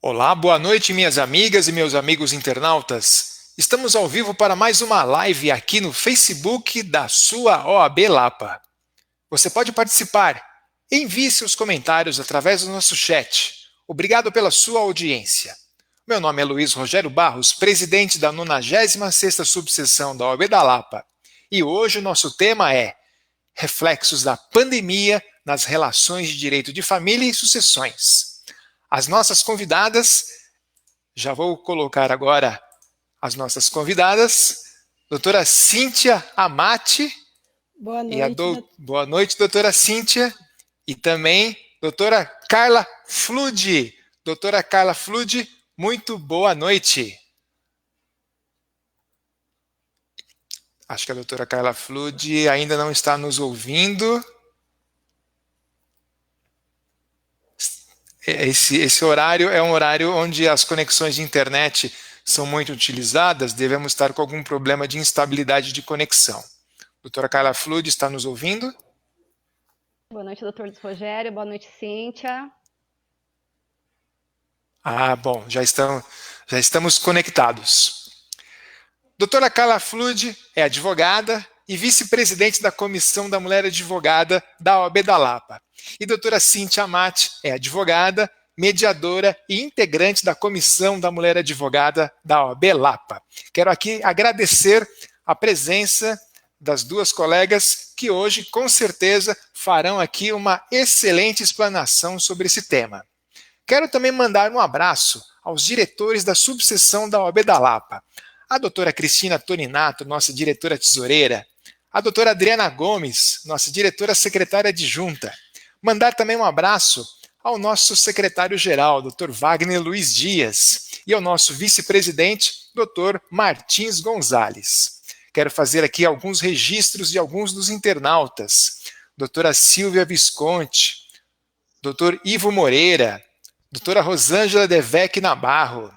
Olá, boa noite, minhas amigas e meus amigos internautas. Estamos ao vivo para mais uma live aqui no Facebook da sua OAB Lapa. Você pode participar. Envie seus comentários através do nosso chat. Obrigado pela sua audiência. Meu nome é Luiz Rogério Barros, presidente da 96ª subseção da OAB da Lapa. E hoje o nosso tema é Reflexos da pandemia nas relações de direito de família e sucessões. As nossas convidadas, já vou colocar agora as nossas convidadas, doutora Cíntia Amati, Boa noite, boa noite, doutora Cíntia, e também doutora Carla Flood. Doutora Carla Flood, muito boa noite. Acho que a doutora Carla Flood ainda não está nos ouvindo. Esse horário é um horário onde as conexões de internet são muito utilizadas, devemos estar com algum problema de instabilidade de conexão. Doutora Carla Flood, está nos ouvindo? Boa noite, doutor Luiz Rogério. Boa noite, Cíntia. Bom, já estamos conectados. Doutora Carla Flood é advogada e vice-presidente da Comissão da Mulher Advogada da OAB da Lapa. E doutora Cíntia Amati é advogada, mediadora e integrante da Comissão da Mulher Advogada da OAB Lapa. Quero aqui agradecer a presença das duas colegas que hoje, com certeza, farão aqui uma excelente explanação sobre esse tema. Quero também mandar um abraço aos diretores da subseção da OAB da Lapa, a doutora Cristina Toninato, nossa diretora tesoureira, a doutora Adriana Gomes, nossa diretora secretária adjunta. Mandar também um abraço ao nosso secretário-geral, doutor Wagner Luiz Dias, e ao nosso vice-presidente, doutor Martins Gonzalez. Quero fazer aqui alguns registros de alguns dos internautas. Doutora Silvia Visconti, doutor Ivo Moreira, doutora Rosângela Devec Nabarro,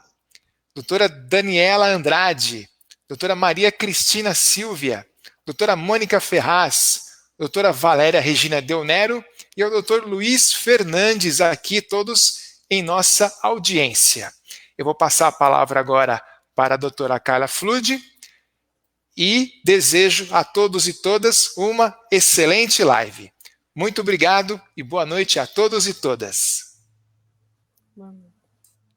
doutora Daniela Andrade, doutora Maria Cristina Silvia, doutora Mônica Ferraz, doutora Valéria Regina Del Nero e o doutor Luiz Fernandes, aqui todos em nossa audiência. Eu vou passar a palavra agora para a doutora Carla Flood e desejo a todos e todas uma excelente live. Muito obrigado e boa noite a todos e todas.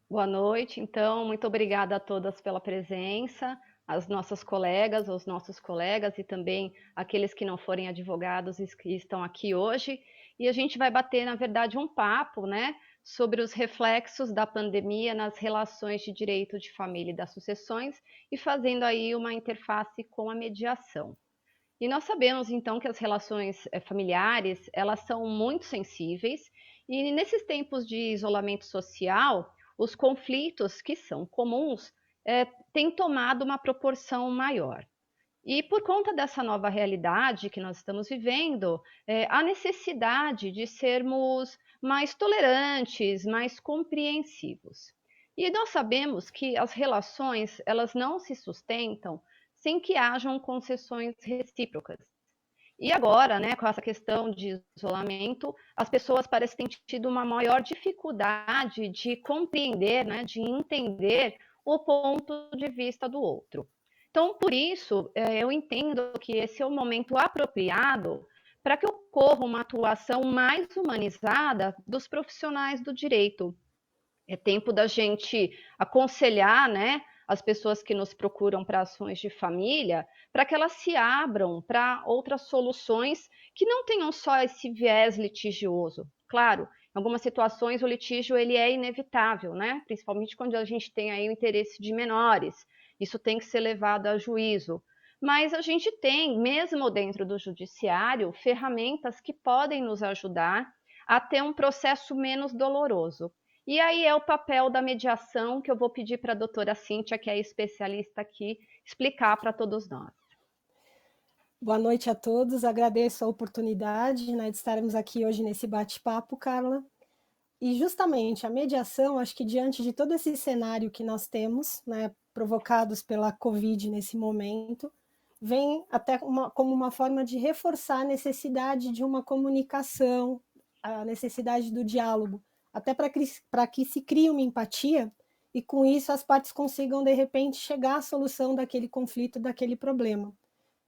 Boa noite, então, muito obrigada a todas pela presença, as nossas colegas, os nossos colegas e também aqueles que não forem advogados e que estão aqui hoje. E a gente vai bater, na verdade, um papo, né, sobre os reflexos da pandemia nas relações de direito de família e das sucessões e fazendo aí uma interface com a mediação. E nós sabemos, então, que as relações familiares, elas são muito sensíveis e nesses tempos de isolamento social, os conflitos que são comuns têm tomado uma proporção maior. E por conta dessa nova realidade que nós estamos vivendo, há necessidade de sermos mais tolerantes, mais compreensivos. E nós sabemos que as relações, elas não se sustentam sem que hajam concessões recíprocas. E agora, né, com essa questão de isolamento, as pessoas parecem ter tido uma maior dificuldade de compreender, né, de entender o ponto de vista do outro. Então, por isso, eu entendo que esse é o momento apropriado para que ocorra uma atuação mais humanizada dos profissionais do direito. É tempo da gente aconselhar, né, as pessoas que nos procuram para ações de família, para que elas se abram para outras soluções que não tenham só esse viés litigioso. Claro, em algumas situações o litígio ele é inevitável, né? Principalmente quando a gente tem aí o interesse de menores. Isso tem que ser levado a juízo. Mas a gente tem, mesmo dentro do judiciário, ferramentas que podem nos ajudar a ter um processo menos doloroso. E aí é o papel da mediação que eu vou pedir para a doutora Cíntia, que é especialista aqui, explicar para todos nós. Boa noite a todos, agradeço a oportunidade, né, de estarmos aqui hoje nesse bate-papo, Carla. E justamente a mediação, acho que diante de todo esse cenário que nós temos, né, provocados pela Covid nesse momento, vem até como uma forma de reforçar a necessidade de uma comunicação, a necessidade do diálogo, até para que se crie uma empatia e com isso as partes consigam, de repente, chegar à solução daquele conflito, daquele problema.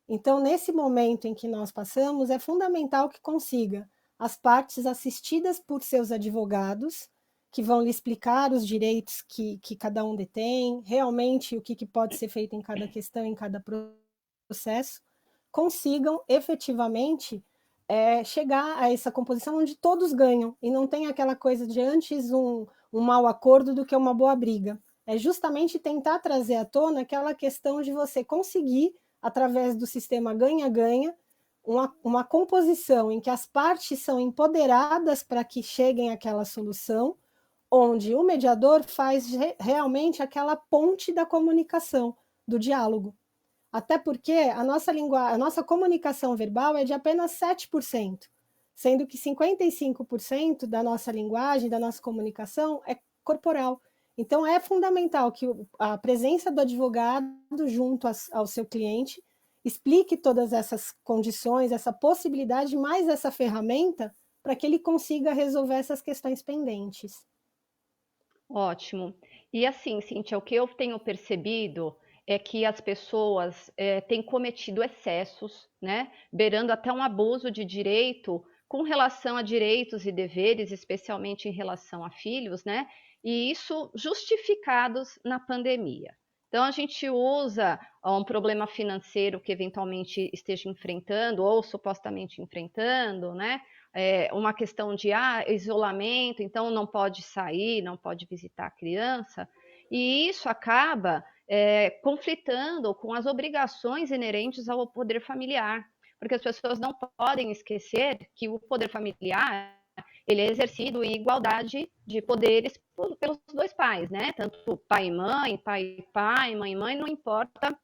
Então, nesse momento em que nós passamos, é fundamental que consiga as partes assistidas por seus advogados, que vão lhe explicar os direitos que cada um detém, realmente o que pode ser feito em cada questão, em cada processo, consigam efetivamente chegar a essa composição onde todos ganham, e não tem aquela coisa de antes um mau acordo do que uma boa briga. É justamente tentar trazer à tona aquela questão de você conseguir, através do sistema ganha-ganha, uma composição em que as partes são empoderadas para que cheguem àquela solução, onde o mediador faz realmente aquela ponte da comunicação, do diálogo. Até porque a nossa comunicação verbal é de apenas 7%, sendo que 55% da nossa linguagem, da nossa comunicação é corporal. Então, é fundamental que a presença do advogado junto ao seu cliente explique todas essas condições, essa possibilidade, mais essa ferramenta, para que ele consiga resolver essas questões pendentes. Ótimo. E assim, Cíntia, o que eu tenho percebido é que as pessoas têm cometido excessos, né, beirando até um abuso de direito com relação a direitos e deveres, especialmente em relação a filhos, né, e isso justificados na pandemia. Então, a gente usa um problema financeiro que eventualmente esteja enfrentando ou supostamente enfrentando, né, uma questão de isolamento, então não pode sair, não pode visitar a criança, e isso acaba conflitando com as obrigações inerentes ao poder familiar, porque as pessoas não podem esquecer que o poder familiar ele é exercido em igualdade de poderes pelos dois pais, né? Tanto pai e pai, mãe e mãe, não importa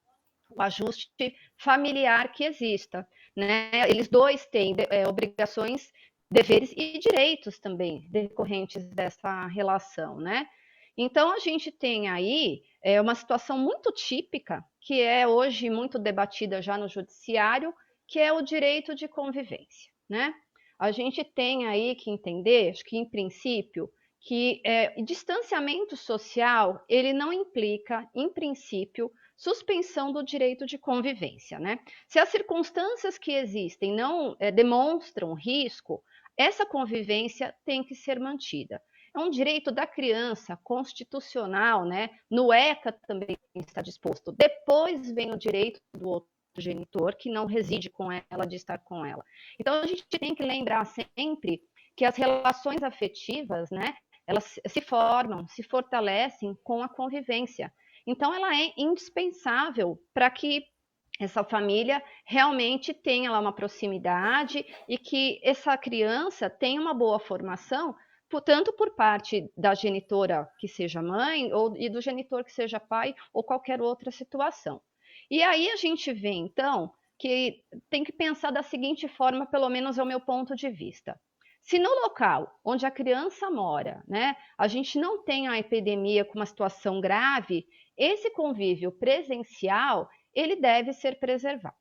o ajuste familiar que exista, né? Eles dois têm obrigações, deveres e direitos também decorrentes dessa relação, né? Então a gente tem aí uma situação muito típica que é hoje muito debatida já no judiciário, que é o direito de convivência, né? A gente tem aí que entender, acho que em princípio, que distanciamento social ele não implica, em princípio, suspensão do direito de convivência, né? Se as circunstâncias que existem não demonstram risco, essa convivência tem que ser mantida. É um direito da criança constitucional, né? No ECA também está disposto. Depois vem o direito do outro genitor que não reside com ela, de estar com ela. Então a gente tem que lembrar sempre que as relações afetivas, né? Elas se formam, se fortalecem com a convivência. Então, ela é indispensável para que essa família realmente tenha lá uma proximidade e que essa criança tenha uma boa formação, tanto por parte da genitora que seja mãe e do genitor que seja pai ou qualquer outra situação. E aí a gente vê, então, que tem que pensar da seguinte forma, pelo menos é o meu ponto de vista. Se no local onde a criança mora, né, a gente não tem a epidemia com uma situação grave, esse convívio presencial, ele deve ser preservado.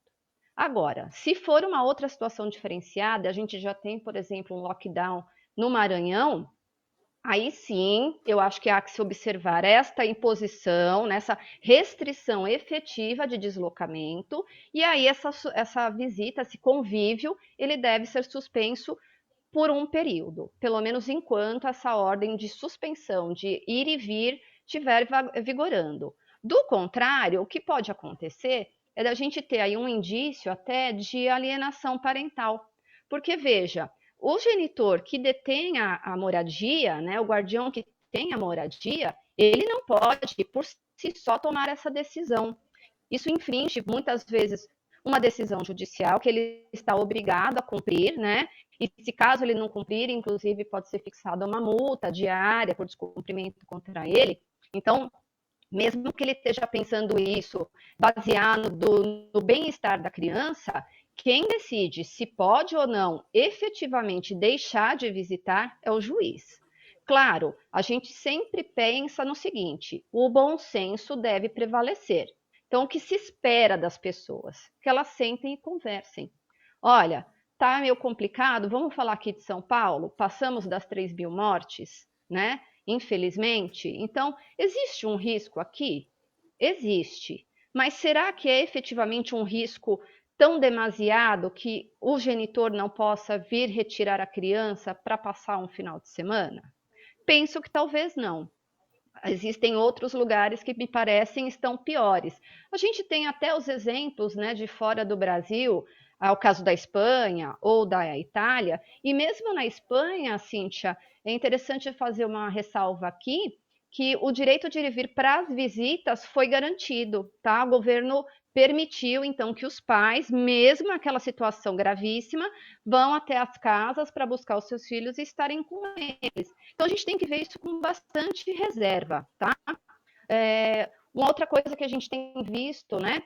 Agora, se for uma outra situação diferenciada, a gente já tem, por exemplo, um lockdown no Maranhão, aí sim, eu acho que há que se observar esta imposição, nessa restrição efetiva de deslocamento, e aí essa visita, esse convívio, ele deve ser suspenso por um período, pelo menos enquanto essa ordem de suspensão, de ir e vir, estiver vigorando. Do contrário, o que pode acontecer é da gente ter aí um indício até de alienação parental. Porque, veja, o genitor que detém a moradia, né, o guardião que tem a moradia, ele não pode, por si só, tomar essa decisão. Isso infringe, muitas vezes, uma decisão judicial que ele está obrigado a cumprir, né? E se caso ele não cumprir, inclusive pode ser fixada uma multa diária por descumprimento contra ele. Então, mesmo que ele esteja pensando isso baseado no bem-estar da criança, quem decide se pode ou não efetivamente deixar de visitar é o juiz. Claro, a gente sempre pensa no seguinte: o bom senso deve prevalecer. Então, o que se espera das pessoas? Que elas sentem e conversem. Olha, tá meio complicado, vamos falar aqui de São Paulo? Passamos das 3.000 mortes? né? Infelizmente. Então, existe um risco aqui? Existe. Mas será que é efetivamente um risco tão demasiado que o genitor não possa vir retirar a criança para passar um final de semana? Penso que talvez não. Existem outros lugares que me parecem estão piores. A gente tem até os exemplos, né, de fora do Brasil, o caso da Espanha ou da Itália, e mesmo na Espanha, Cíntia, é interessante fazer uma ressalva aqui, que o direito de ir e vir para as visitas foi garantido, tá? O governo permitiu, então, que os pais, mesmo naquela situação gravíssima, vão até as casas para buscar os seus filhos e estarem com eles. Então, a gente tem que ver isso com bastante reserva, tá? Uma outra coisa que a gente tem visto, né?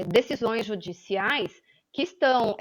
Decisões judiciais que estão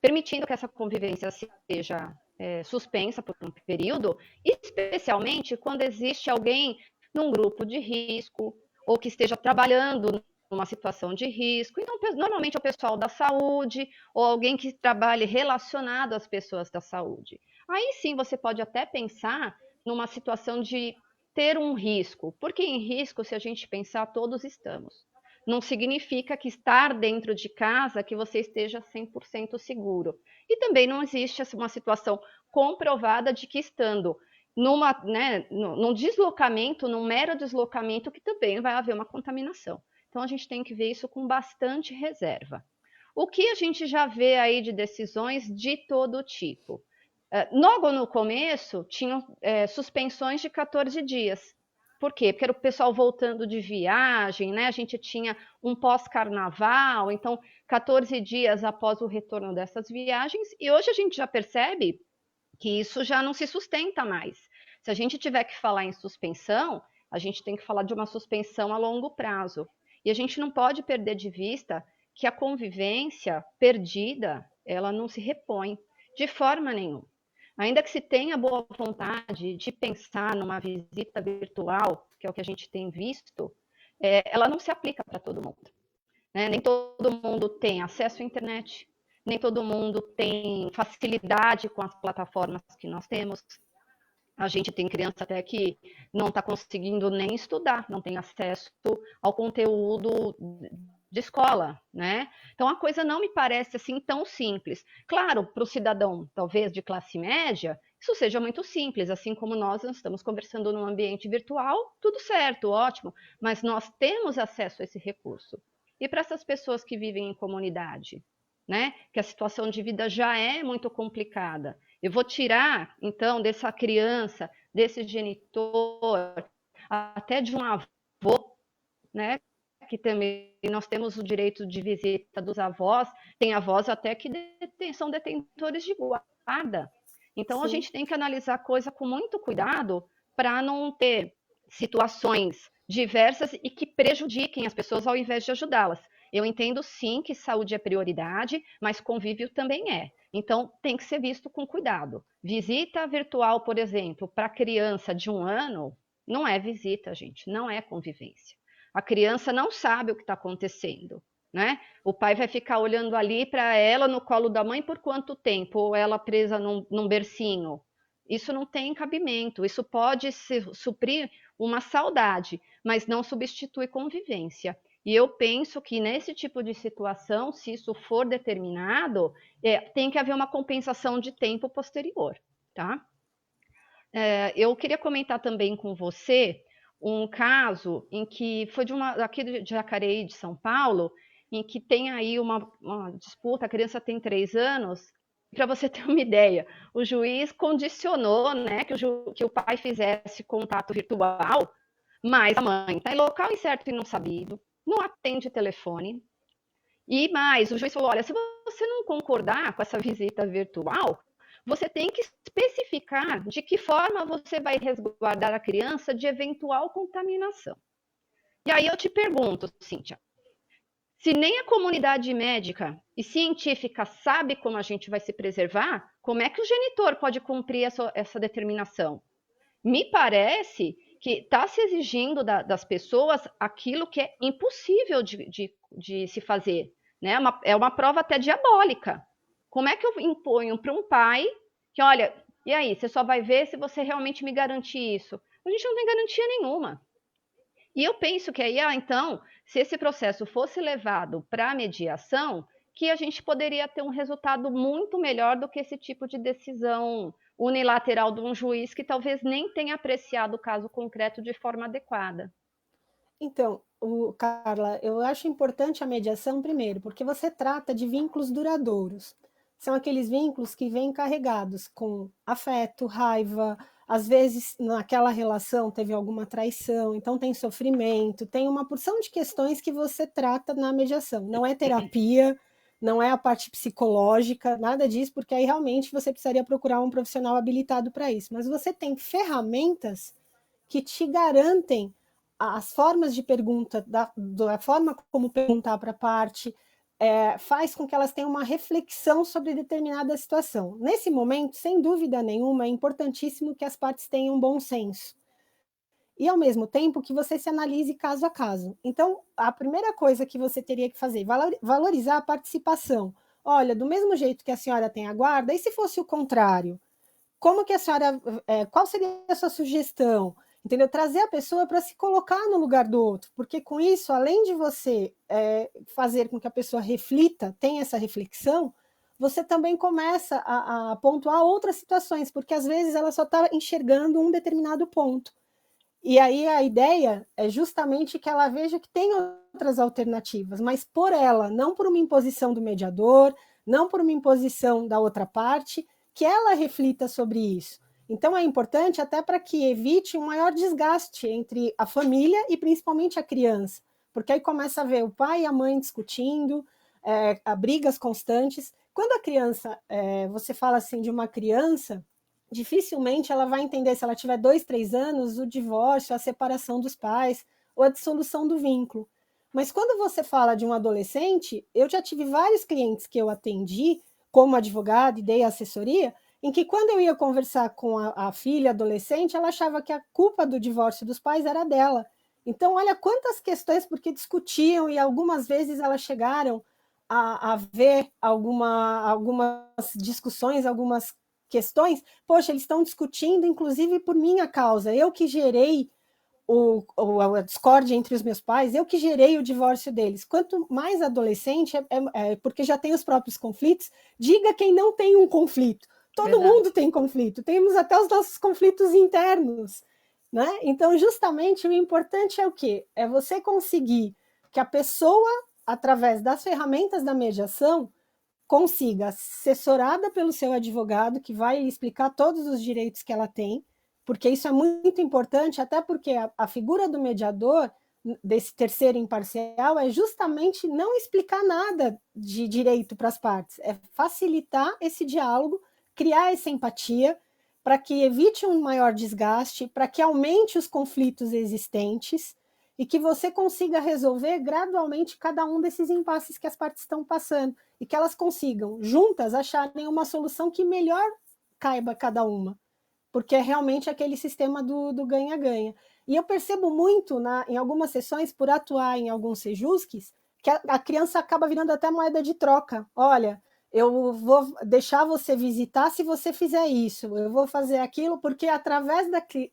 permitindo que essa convivência seja suspensa por um período, especialmente quando existe alguém num grupo de risco ou que esteja trabalhando numa situação de risco. Então, normalmente é o pessoal da saúde ou alguém que trabalhe relacionado às pessoas da saúde. Aí sim você pode até pensar numa situação de ter um risco, porque em risco, se a gente pensar, todos estamos. Não significa que estar dentro de casa que você esteja 100% seguro. E também não existe uma situação comprovada de que estando num deslocamento, num mero deslocamento, que também vai haver uma contaminação. Então a gente tem que ver isso com bastante reserva. O que a gente já vê aí de decisões de todo tipo? Logo no começo, tinham suspensões de 14 dias. Por quê? Porque era o pessoal voltando de viagem, né? A gente tinha um pós-carnaval, então 14 dias após o retorno dessas viagens, e hoje a gente já percebe que isso já não se sustenta mais. Se a gente tiver que falar em suspensão, a gente tem que falar de uma suspensão a longo prazo. E a gente não pode perder de vista que a convivência perdida, ela não se repõe de forma nenhuma. Ainda que se tenha boa vontade de pensar numa visita virtual, que é o que a gente tem visto, ela não se aplica para todo mundo. Né? Nem todo mundo tem acesso à internet, nem todo mundo tem facilidade com as plataformas que nós temos. A gente tem criança até que não está conseguindo nem estudar, não tem acesso ao conteúdo de escola, né? Então a coisa não me parece assim tão simples. Claro, para o cidadão, talvez de classe média, isso seja muito simples, assim como nós estamos conversando num ambiente virtual, tudo certo, ótimo, mas nós temos acesso a esse recurso. E para essas pessoas que vivem em comunidade, né? Que a situação de vida já é muito complicada. Eu vou tirar, então, dessa criança, desse genitor, até de um avô, né? Que também nós temos o direito de visita dos avós, tem avós até que são detentores de guarda. Então, Sim. A gente tem que analisar a coisa com muito cuidado para não ter situações diversas e que prejudiquem as pessoas ao invés de ajudá-las. Eu entendo sim que saúde é prioridade, mas convívio também é. Então, tem que ser visto com cuidado. Visita virtual, por exemplo, para criança de 1 ano, não é visita, gente, não é convivência. A criança não sabe o que está acontecendo, né? O pai vai ficar olhando ali para ela no colo da mãe por quanto tempo, ou ela presa num bercinho. Isso não tem cabimento, isso pode suprir uma saudade, mas não substitui convivência. E eu penso que nesse tipo de situação, se isso for determinado, tem que haver uma compensação de tempo posterior, tá? Eu queria comentar também com você um caso em que foi aqui de Jacareí, de São Paulo, em que tem aí uma disputa, a criança tem 3 anos, para você ter uma ideia, o juiz condicionou, né, que o pai fizesse contato virtual, mas a mãe está em local incerto e não sabido, não atende telefone. E mais, o juiz falou, olha, se você não concordar com essa visita virtual, você tem que especificar de que forma você vai resguardar a criança de eventual contaminação. E aí eu te pergunto, Cíntia, se nem a comunidade médica e científica sabe como a gente vai se preservar, como é que o genitor pode cumprir essa determinação? Me parece que está se exigindo das pessoas aquilo que é impossível de se fazer. Né? É uma prova até diabólica. Como é que eu imponho para um pai que, olha, E aí, você só vai ver se você realmente me garantir isso. A gente não tem garantia nenhuma. E eu penso que aí, então, se esse processo fosse levado para a mediação, que a gente poderia ter um resultado muito melhor do que esse tipo de decisão unilateral de um juiz que talvez nem tenha apreciado o caso concreto de forma adequada. Então, Carla, eu acho importante a mediação primeiro, porque você trata de vínculos duradouros. São aqueles vínculos que vêm carregados com afeto, raiva, às vezes naquela relação teve alguma traição, então tem sofrimento, tem uma porção de questões que você trata na mediação. Não é terapia, não é a parte psicológica, nada disso, porque aí realmente você precisaria procurar um profissional habilitado para isso. Mas você tem ferramentas que te garantem as formas de pergunta, da forma como perguntar para a parte, faz com que elas tenham uma reflexão sobre determinada situação. Nesse momento, sem dúvida nenhuma, é importantíssimo que as partes tenham bom senso. E, ao mesmo tempo, que você se analise caso a caso. Então, a primeira coisa que você teria que fazer, valorizar a participação. Olha, do mesmo jeito que a senhora tem a guarda, e se fosse o contrário? Como que a senhora, qual seria a sua sugestão? Entendeu? Trazer a pessoa para se colocar no lugar do outro, porque com isso, além de você fazer com que a pessoa reflita, tenha essa reflexão, você também começa a pontuar outras situações, porque às vezes ela só está enxergando um determinado ponto. E aí a ideia é justamente que ela veja que tem outras alternativas, mas por ela, não por uma imposição do mediador, não por uma imposição da outra parte, que ela reflita sobre isso. Então é importante até para que evite um maior desgaste entre a família e principalmente a criança, porque aí começa a ver o pai e a mãe discutindo, brigas constantes. Quando a criança, você fala assim de uma criança, dificilmente ela vai entender, se ela tiver 2, 3 anos, o divórcio, a separação dos pais ou a dissolução do vínculo. Mas quando você fala de um adolescente, eu já tive vários clientes que eu atendi como advogada e dei assessoria, em que quando eu ia conversar com a filha adolescente, ela achava que a culpa do divórcio dos pais era dela. Então, olha quantas questões, porque discutiam e algumas vezes elas chegaram a ver algumas discussões, algumas questões, poxa, eles estão discutindo, inclusive por minha causa, eu que gerei a discórdia entre os meus pais, eu que gerei o divórcio deles. Quanto mais adolescente, porque já tem os próprios conflitos, diga quem não tem um conflito. Todo Verdade. mundo tem conflito, temos até os nossos conflitos internos, né? Então, justamente, o importante é o quê? É você conseguir que a pessoa, através das ferramentas da mediação, consiga, assessorada pelo seu advogado, que vai explicar todos os direitos que ela tem, porque isso é muito importante, até porque a figura do mediador, desse terceiro imparcial, é justamente não explicar nada de direito para as partes, é facilitar esse diálogo, criar essa empatia, para que evite um maior desgaste, para que aumente os conflitos existentes, e que você consiga resolver gradualmente cada um desses impasses que as partes estão passando, e que elas consigam, juntas, acharem uma solução que melhor caiba cada uma, porque é realmente aquele sistema do ganha-ganha. E eu percebo muito, em algumas sessões, por atuar em alguns sejusques, que a criança acaba virando até moeda de troca. Olha, eu vou deixar você visitar se você fizer isso, eu vou fazer aquilo, porque através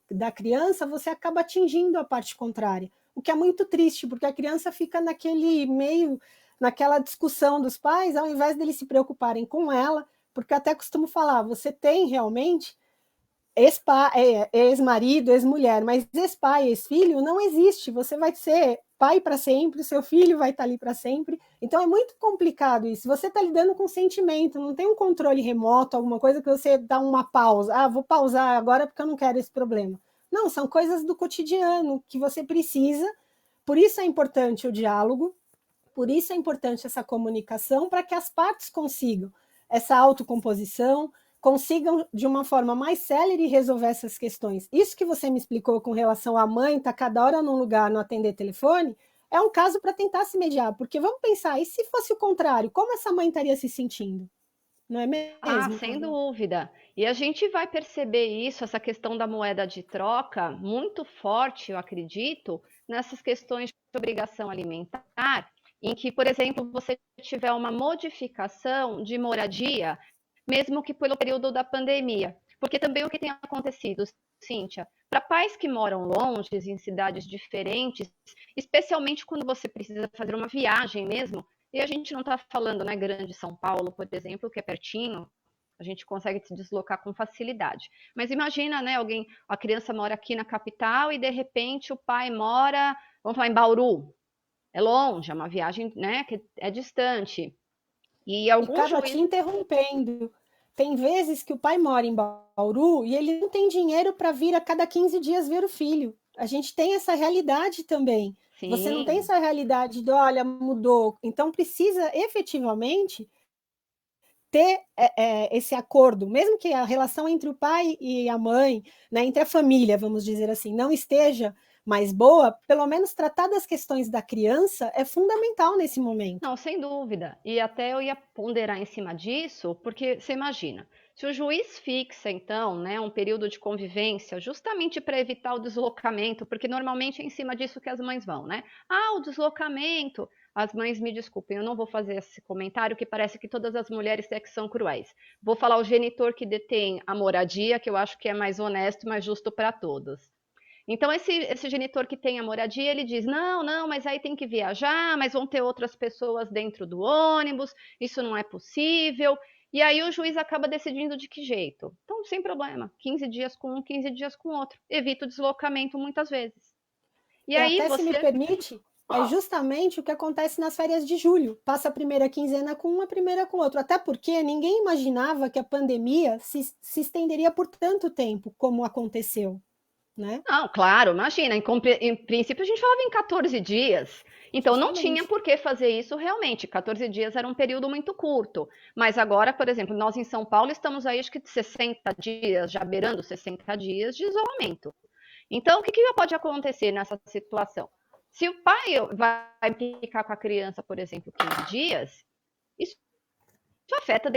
da criança você acaba atingindo a parte contrária, o que é muito triste, porque a criança fica naquele meio, naquela discussão dos pais, ao invés deles se preocuparem com ela, porque até costumo falar, você tem realmente ex-marido, ex-mulher, mas ex-pai, ex-filho não existe, você vai ser pai para sempre, seu filho vai estar ali para sempre, então é muito complicado isso, você está lidando com sentimento, não tem um controle remoto, alguma coisa que você dá uma pausa, vou pausar agora porque eu não quero esse problema. Não, são coisas do cotidiano que você precisa, por isso é importante o diálogo, por isso é importante essa comunicação, para que as partes consigam essa autocomposição, consigam de uma forma mais célere resolver essas questões. Isso que você me explicou com relação à mãe estar cada hora num lugar, não atender telefone, é um caso para tentar se mediar, porque vamos pensar, e se fosse o contrário, como essa mãe estaria se sentindo? Não é mesmo? Sem dúvida. E a gente vai perceber isso, essa questão da moeda de troca, muito forte, eu acredito, nessas questões de obrigação alimentar, em que, por exemplo, você tiver uma modificação de moradia, mesmo que pelo período da pandemia. Porque também o que tem acontecido, Cíntia, para pais que moram longe, em cidades diferentes, especialmente quando você precisa fazer uma viagem mesmo, e a gente não está falando, né, grande São Paulo, por exemplo, que é pertinho, a gente consegue se deslocar com facilidade. Mas imagina, né, a criança mora aqui na capital e de repente o pai mora, vamos falar em Bauru. É longe, é uma viagem, né, que é distante. E Carla, te interrompendo. Tem vezes que o pai mora em Bauru e ele não tem dinheiro para vir a cada 15 dias ver o filho. A gente tem essa realidade também. Sim. Você não tem essa realidade de, olha, mudou. Então precisa efetivamente ter esse acordo, mesmo que a relação entre o pai e a mãe, né, entre a família, vamos dizer assim, não esteja mais boa, pelo menos tratar das questões da criança é fundamental nesse momento. Não, sem dúvida. E até eu ia ponderar em cima disso, porque você imagina, se o juiz fixa, então, né, um período de convivência, justamente para evitar o deslocamento, porque normalmente é em cima disso que as mães vão, né? Ah, o deslocamento. As mães, me desculpem, eu não vou fazer esse comentário que parece que todas as mulheres é que são cruéis. Vou falar o genitor que detém a moradia, que eu acho que é mais honesto e mais justo para todos. Então, esse genitor que tem a moradia, ele diz, não, mas aí tem que viajar, mas vão ter outras pessoas dentro do ônibus, isso não é possível. E aí o juiz acaba decidindo de que jeito. Então, sem problema, 15 dias com um, 15 dias com outro. Evita o deslocamento muitas vezes. E aí até, se me permite, é justamente o que acontece nas férias de julho. Passa a primeira quinzena com um, a primeira com outro. Até porque ninguém imaginava que a pandemia se estenderia por tanto tempo, como aconteceu. Né? Não, claro, imagina, em princípio a gente falava em 14 dias, então não tinha por que fazer isso realmente, 14 dias era um período muito curto, mas agora, por exemplo, nós em São Paulo estamos aí acho que 60 dias, já beirando 60 dias de isolamento. Então, o que pode acontecer nessa situação? Se o pai vai ficar com a criança, por exemplo, 15 dias, isso afeta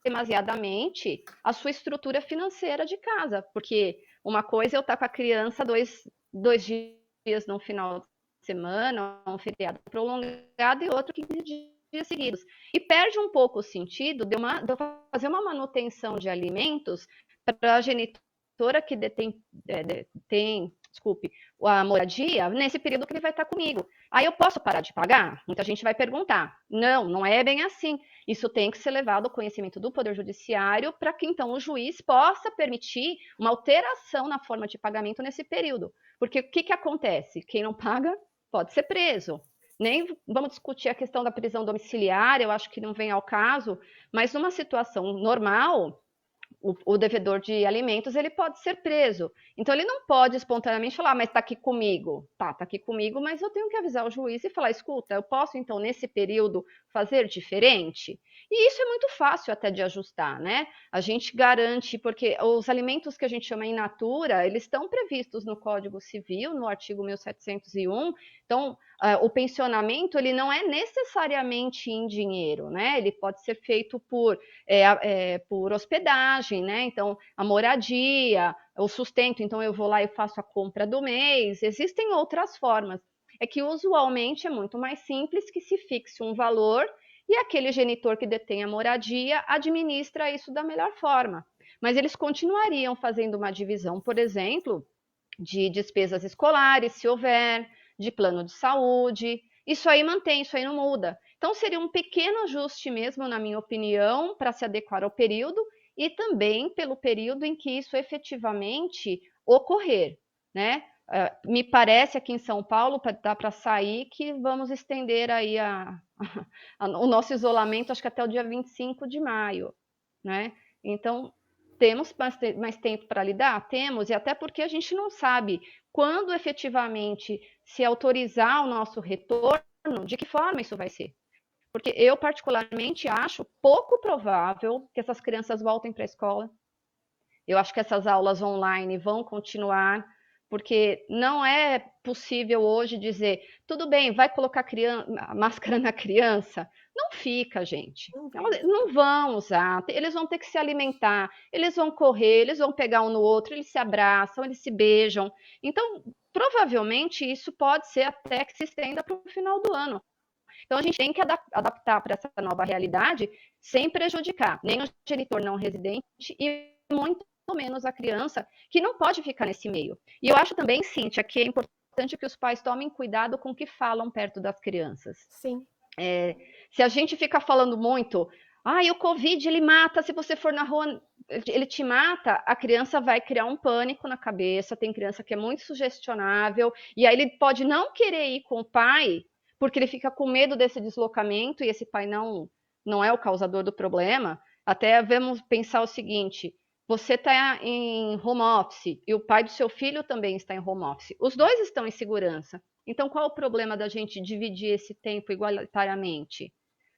demasiadamente a sua estrutura financeira de casa, porque uma coisa é eu estar com a criança dois dias no final de semana, um feriado prolongado, e outro 15 dias seguidos. E perde um pouco o sentido de eu fazer uma manutenção de alimentos para a genitora que detém a moradia nesse período que ele vai estar comigo. Aí eu posso parar de pagar? Muita gente vai perguntar. Não é bem assim. Isso tem que ser levado ao conhecimento do Poder Judiciário para que então o juiz possa permitir uma alteração na forma de pagamento nesse período. Porque o que acontece? Quem não paga pode ser preso. Nem vamos discutir a questão da prisão domiciliar, eu acho que não vem ao caso, mas numa situação normal, o devedor de alimentos ele pode ser preso. Então ele não pode espontaneamente falar, mas está aqui comigo. Tá aqui comigo, mas eu tenho que avisar o juiz e falar, escuta, eu posso então nesse período fazer diferente? E isso é muito fácil até de ajustar, né? A gente garante, porque os alimentos que a gente chama in natura, eles estão previstos no Código Civil, no artigo 1701. Então, o pensionamento ele não é necessariamente em dinheiro, né? Ele pode ser feito por hospedagem, né? Então, a moradia, o sustento, então eu vou lá e faço a compra do mês. Existem outras formas. É que usualmente é muito mais simples que se fixe um valor e aquele genitor que detém a moradia administra isso da melhor forma. Mas eles continuariam fazendo uma divisão, por exemplo, de despesas escolares, se houver, de plano de saúde. Isso aí mantém, isso aí não muda. Então, seria um pequeno ajuste mesmo, na minha opinião, para se adequar ao período e também pelo período em que isso efetivamente ocorrer, né? Me parece aqui em São Paulo, dá para sair, que vamos estender aí o nosso isolamento, acho que até o dia 25 de maio, né? Então, temos mais tempo para lidar? Temos, e até porque a gente não sabe quando efetivamente se autorizar o nosso retorno, de que forma isso vai ser. Porque eu, particularmente, acho pouco provável que essas crianças voltem para a escola. Eu acho que essas aulas online vão continuar, porque não é possível hoje dizer, tudo bem, vai colocar a máscara na criança. Não fica, gente. Elas não vão usar, eles vão ter que se alimentar, eles vão correr, eles vão pegar um no outro, eles se abraçam, eles se beijam. Então, provavelmente, isso pode ser até que se estenda para o final do ano. Então, a gente tem que adaptar para essa nova realidade sem prejudicar nem o genitor não residente e muito menos a criança, que não pode ficar nesse meio. E eu acho também, Cíntia, que é importante que os pais tomem cuidado com o que falam perto das crianças. Sim. Se a gente fica falando muito, o Covid ele mata, se você for na rua, ele te mata, a criança vai criar um pânico na cabeça, tem criança que é muito sugestionável, e aí ele pode não querer ir com o pai, porque ele fica com medo desse deslocamento, e esse pai não é o causador do problema. Até vamos pensar o seguinte, você está em home office, e o pai do seu filho também está em home office. Os dois estão em segurança. Então, qual o problema da gente dividir esse tempo igualitariamente?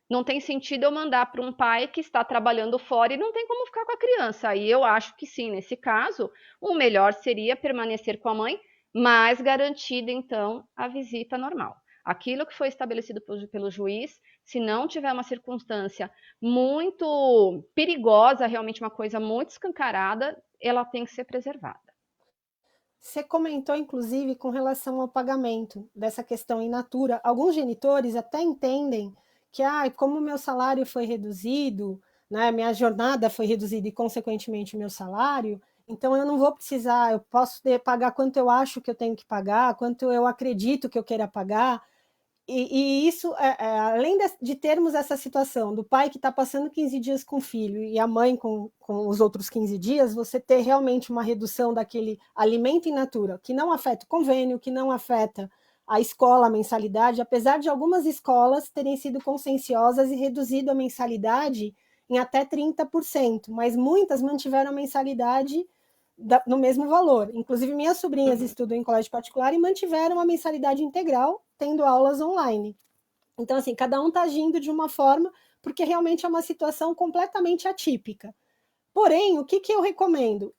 Não tem sentido eu mandar para um pai que está trabalhando fora e não tem como ficar com a criança. Aí eu acho que sim, nesse caso, o melhor seria permanecer com a mãe, mas garantida, então, a visita normal. Aquilo que foi estabelecido pelo juiz, se não tiver uma circunstância muito perigosa, realmente uma coisa muito escancarada, ela tem que ser preservada. Você comentou, inclusive, com relação ao pagamento dessa questão in natura. Alguns genitores até entendem que, como o meu salário foi reduzido, né, minha jornada foi reduzida e, consequentemente, o meu salário, então eu não vou precisar, eu posso pagar quanto eu acho que eu tenho que pagar, quanto eu acredito que eu queira pagar. E isso, além de termos essa situação do pai que está passando 15 dias com o filho e a mãe com os outros 15 dias, você ter realmente uma redução daquele alimento in natura, que não afeta o convênio, que não afeta a escola, a mensalidade, apesar de algumas escolas terem sido conscienciosas e reduzido a mensalidade em até 30%, mas muitas mantiveram a mensalidade no mesmo valor. Inclusive, minhas sobrinhas estudam em colégio particular e mantiveram a mensalidade integral, tendo aulas online. Então, assim, cada um está agindo de uma forma, porque realmente é uma situação completamente atípica. Porém, o que eu recomendo?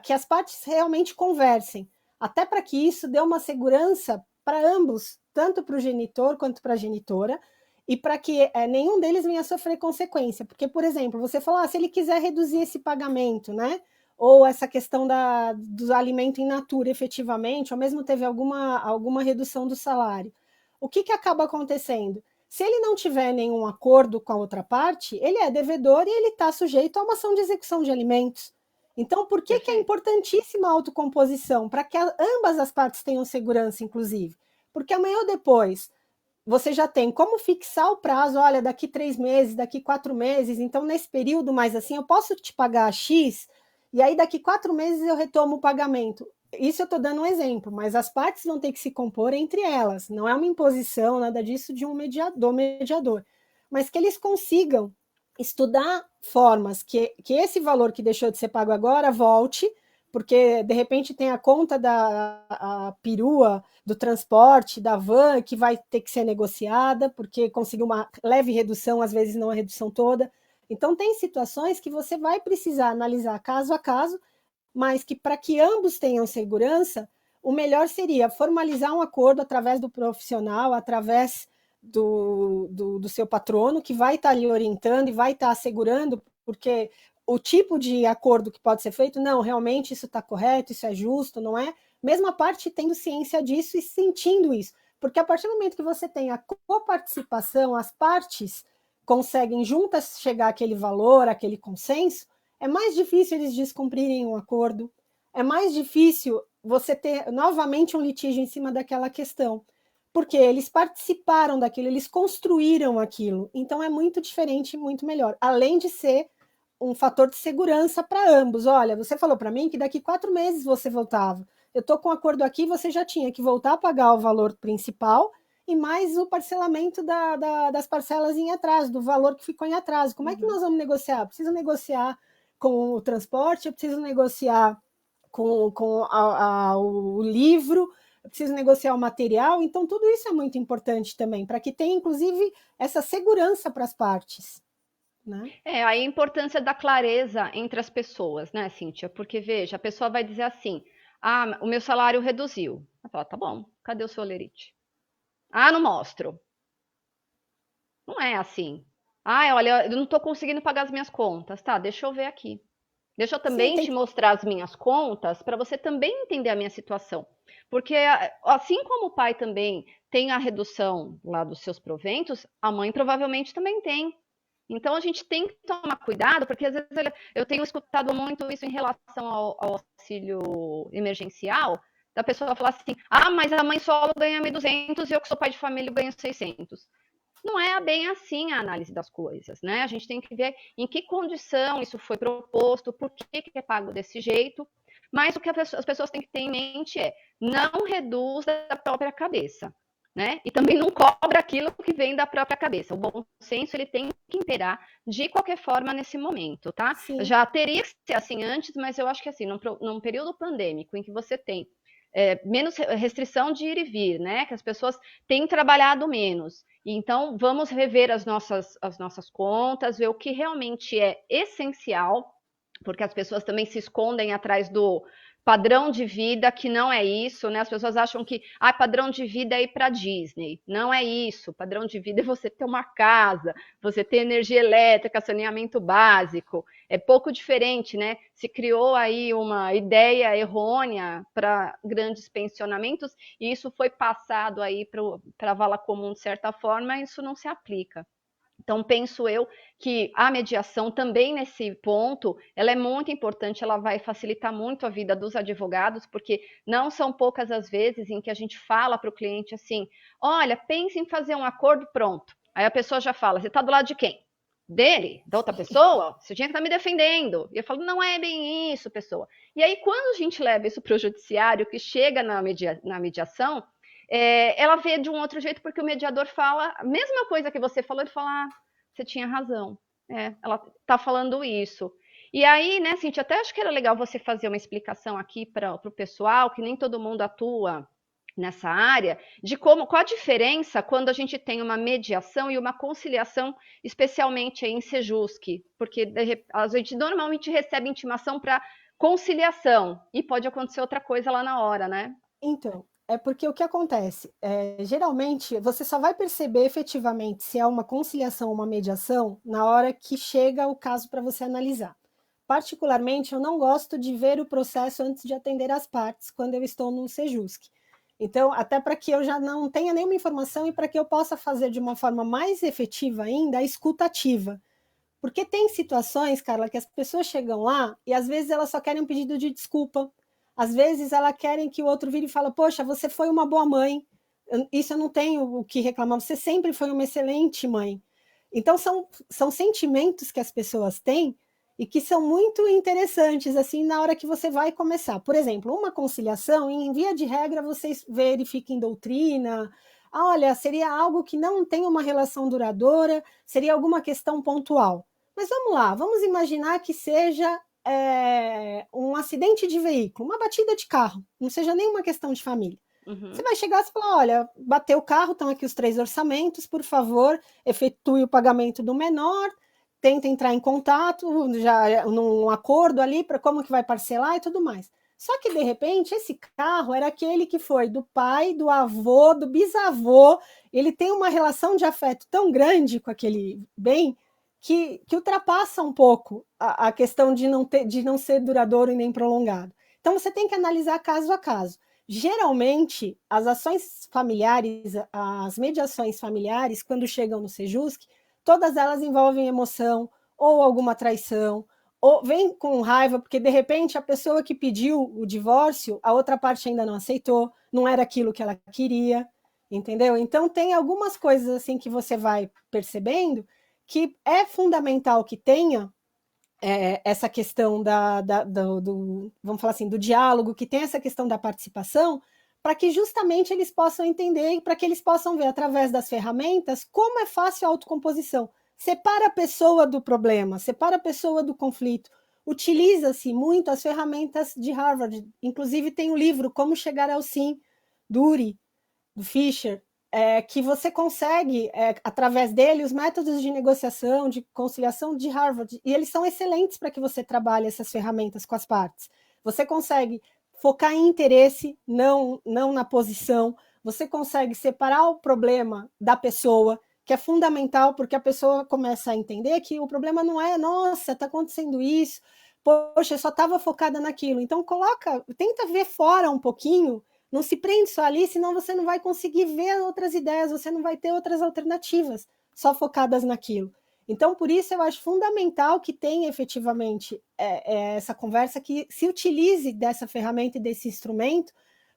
Que as partes realmente conversem, até para que isso dê uma segurança para ambos, tanto para o genitor quanto para a genitora, e para que nenhum deles venha a sofrer consequência. Porque, por exemplo, você falou, se ele quiser reduzir esse pagamento, né? Ou essa questão do alimento in natura, efetivamente, ou mesmo teve alguma redução do salário. O que acaba acontecendo? Se ele não tiver nenhum acordo com a outra parte, ele é devedor e ele está sujeito a uma ação de execução de alimentos. Então, por que é importantíssima a autocomposição? Para que ambas as partes tenham segurança, inclusive. Porque amanhã ou depois, você já tem como fixar o prazo, olha, daqui 3 meses, daqui 4 meses, então nesse período mais assim, eu posso te pagar X, e aí daqui 4 meses eu retomo o pagamento. Isso eu estou dando um exemplo, mas as partes vão ter que se compor entre elas, não é uma imposição, nada disso de um mediador, mas que eles consigam estudar formas que esse valor que deixou de ser pago agora volte, porque de repente tem a conta da perua, do transporte, da van, que vai ter que ser negociada, porque conseguiu uma leve redução, às vezes não a redução toda. Então, tem situações que você vai precisar analisar caso a caso, mas que para que ambos tenham segurança, o melhor seria formalizar um acordo através do profissional, através do seu patrono, que vai estar lhe orientando e vai estar assegurando, porque o tipo de acordo que pode ser feito, não, realmente isso está correto, isso é justo, não é? Mesmo a parte tendo ciência disso e sentindo isso. Porque a partir do momento que você tem a coparticipação, as partes conseguem juntas chegar àquele valor, àquele consenso, é mais difícil eles descumprirem um acordo, é mais difícil você ter novamente um litígio em cima daquela questão, porque eles participaram daquilo, eles construíram aquilo, então é muito diferente, muito melhor, além de ser um fator de segurança para ambos. Olha, você falou para mim que daqui 4 meses você voltava, eu estou com um acordo aqui, você já tinha que voltar a pagar o valor principal e mais o parcelamento das parcelas em atraso, do valor que ficou em atraso. Como é que nós vamos negociar? Eu preciso negociar com o transporte, eu preciso negociar com o livro, eu preciso negociar o material, então tudo isso é muito importante também, para que tenha, inclusive, essa segurança para as partes. Né? Aí a importância da clareza entre as pessoas, né, Cíntia? Porque, veja, a pessoa vai dizer assim, o meu salário reduziu. Ela fala, tá bom, cadê o seu olerite? Não mostro. Não é assim. Olha, eu não estou conseguindo pagar as minhas contas. Tá, deixa eu ver aqui. Deixa eu também te mostrar as minhas contas para você também entender a minha situação. Porque assim como o pai também tem a redução lá dos seus proventos, a mãe provavelmente também tem. Então, a gente tem que tomar cuidado, porque às vezes eu tenho escutado muito isso em relação ao auxílio emergencial, da pessoa falar assim, mas a mãe solo ganha 1.200 e eu que sou pai de família ganho 600. Não é bem assim a análise das coisas, né? A gente tem que ver em que condição isso foi proposto, por que é pago desse jeito, mas o que as pessoas têm que ter em mente é, não reduz da própria cabeça, né? E também não cobra aquilo que vem da própria cabeça. O bom senso, ele tem que imperar de qualquer forma nesse momento, tá? Sim. Já teria que ser assim antes, mas eu acho que assim, num período pandêmico em que você tem menos restrição de ir e vir, né? Que as pessoas têm trabalhado menos. Então, vamos rever as nossas contas, ver o que realmente é essencial, porque as pessoas também se escondem atrás do padrão de vida, que não é isso, né? As pessoas acham que padrão de vida é ir para Disney. Não é isso. Padrão de vida é você ter uma casa, você ter energia elétrica, saneamento básico. É pouco diferente, né? Se criou aí uma ideia errônea para grandes pensionamentos e isso foi passado aí para a vala comum de certa forma, e isso não se aplica. Então, penso eu que a mediação também nesse ponto, ela é muito importante, ela vai facilitar muito a vida dos advogados, porque não são poucas as vezes em que a gente fala para o cliente assim, olha, pense em fazer um acordo, pronto. Aí a pessoa já fala, você está do lado de quem? Dele? Da outra pessoa? Você tinha que estar me defendendo. E eu falo, não é bem isso, pessoa. E aí, quando a gente leva isso para o judiciário, que chega na mediação, ela vê de um outro jeito, porque o mediador fala a mesma coisa que você falou, ele fala, você tinha razão, ela está falando isso. E aí, né, Cintia, até acho que era legal você fazer uma explicação aqui para o pessoal, que nem todo mundo atua nessa área, de qual a diferença quando a gente tem uma mediação e uma conciliação, especialmente em Sejusc, porque a gente normalmente recebe intimação para conciliação, e pode acontecer outra coisa lá na hora, né? Então, é porque o que acontece? Geralmente, você só vai perceber efetivamente se é uma conciliação ou uma mediação na hora que chega o caso para você analisar. Particularmente, eu não gosto de ver o processo antes de atender as partes, quando eu estou no Sejusc. Então, até para que eu já não tenha nenhuma informação e para que eu possa fazer de uma forma mais efetiva ainda a escuta ativa. Porque tem situações, Carla, que as pessoas chegam lá e às vezes elas só querem um pedido de desculpa. Às vezes elas querem que o outro vire e fale, poxa, você foi uma boa mãe, isso eu não tenho o que reclamar, você sempre foi uma excelente mãe. Então são sentimentos que as pessoas têm e que são muito interessantes assim na hora que você vai começar. Por exemplo, uma conciliação, em via de regra, vocês verifiquem doutrina, olha, seria algo que não tem uma relação duradoura, seria alguma questão pontual. Mas vamos lá, vamos imaginar que seja um acidente de veículo, uma batida de carro, não seja nenhuma questão de família. Uhum. Você vai chegar e falar, olha, bateu o carro, estão aqui os 3 orçamentos, por favor, efetue o pagamento do menor, tenta entrar em contato, já num acordo ali para como que vai parcelar e tudo mais. Só que, de repente, esse carro era aquele que foi do pai, do avô, do bisavô, ele tem uma relação de afeto tão grande com aquele bem que ultrapassa um pouco a questão de não ser duradouro e nem prolongado. Então, você tem que analisar caso a caso. Geralmente, as ações familiares, as mediações familiares, quando chegam no Sejusc, todas elas envolvem emoção ou alguma traição, ou vem com raiva, porque de repente a pessoa que pediu o divórcio, a outra parte ainda não aceitou, não era aquilo que ela queria, entendeu? Então tem algumas coisas assim que você vai percebendo que é fundamental que tenha essa questão vamos falar assim, do diálogo, que tem essa questão da participação, para que justamente eles possam entender, para que eles possam ver através das ferramentas como é fácil a autocomposição. Separa a pessoa do problema, separa a pessoa do conflito. Utiliza-se muito as ferramentas de Harvard, inclusive tem o livro Como Chegar ao Sim, do Uri, do Fisher, que você consegue, através dele, os métodos de negociação, de conciliação de Harvard, e eles são excelentes para que você trabalhe essas ferramentas com as partes. Você consegue focar em interesse, não na posição, você consegue separar o problema da pessoa, que é fundamental, porque a pessoa começa a entender que o problema não é, nossa, está acontecendo isso, poxa, eu só estava focada naquilo. Então, tenta ver fora um pouquinho, não se prende só ali, senão você não vai conseguir ver outras ideias, você não vai ter outras alternativas, só focadas naquilo. Então, por isso, eu acho fundamental que tenha efetivamente essa conversa, que se utilize dessa ferramenta e desse instrumento,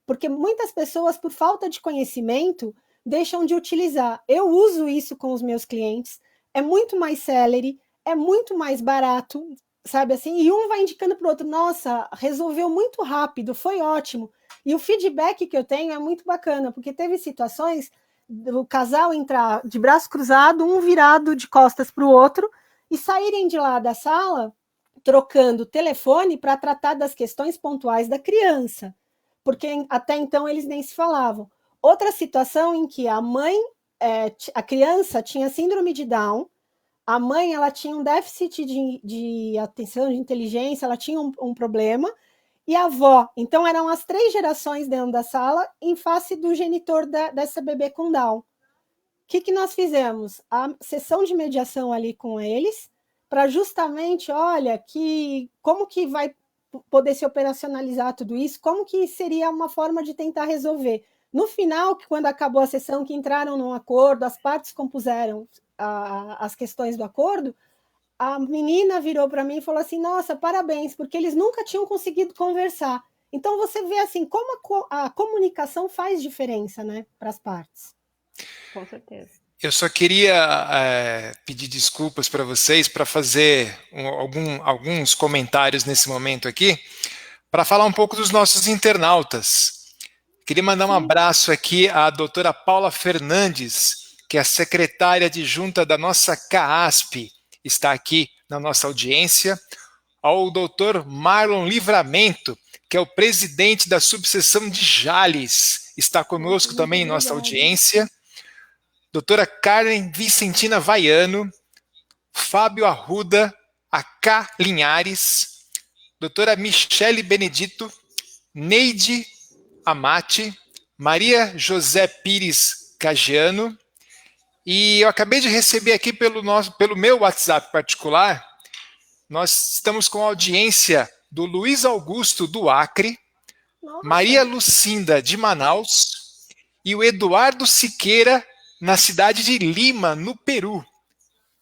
porque muitas pessoas, por falta de conhecimento, deixam de utilizar. Eu uso isso com os meus clientes, é muito mais célere, é muito mais barato, sabe assim? E um vai indicando para o outro, nossa, resolveu muito rápido, foi ótimo. E o feedback que eu tenho é muito bacana, porque teve situações do casal entrar de braço cruzado, um virado de costas para o outro, e saírem de lá da sala trocando telefone para tratar das questões pontuais da criança, porque até então eles nem se falavam. Outra situação em que a mãe, a criança tinha síndrome de Down, a mãe ela tinha um déficit de atenção, de inteligência, ela tinha um problema, e a avó. Então, eram as 3 gerações dentro da sala em face do genitor dessa bebê com Down. O que nós fizemos? A sessão de mediação ali com eles, para justamente, olha, como que vai poder se operacionalizar tudo isso, como que seria uma forma de tentar resolver. No final, quando acabou a sessão, que entraram num acordo, as partes compuseram as questões do acordo, a menina virou para mim e falou assim, nossa, parabéns, porque eles nunca tinham conseguido conversar. Então, você vê assim, como a comunicação faz diferença, né, para as partes. Com certeza. Eu só queria pedir desculpas para vocês, para fazer alguns comentários nesse momento aqui, para falar um pouco dos nossos internautas. Queria mandar um abraço aqui à doutora Paula Fernandes, que é a secretária adjunta da nossa CAASP, está aqui na nossa audiência, ao doutor Marlon Livramento, que é o presidente da subseção de Jales, está conosco também em nossa audiência, doutora Karen Vicentina Vaiano, Fábio Arruda, Acá Linhares, doutora Michele Benedito, Neide Amati, Maria José Pires Cagiano, e eu acabei de receber aqui pelo meu WhatsApp particular, nós estamos com a audiência do Luiz Augusto do Acre, nossa, Maria Lucinda de Manaus e o Eduardo Siqueira na cidade de Lima, no Peru,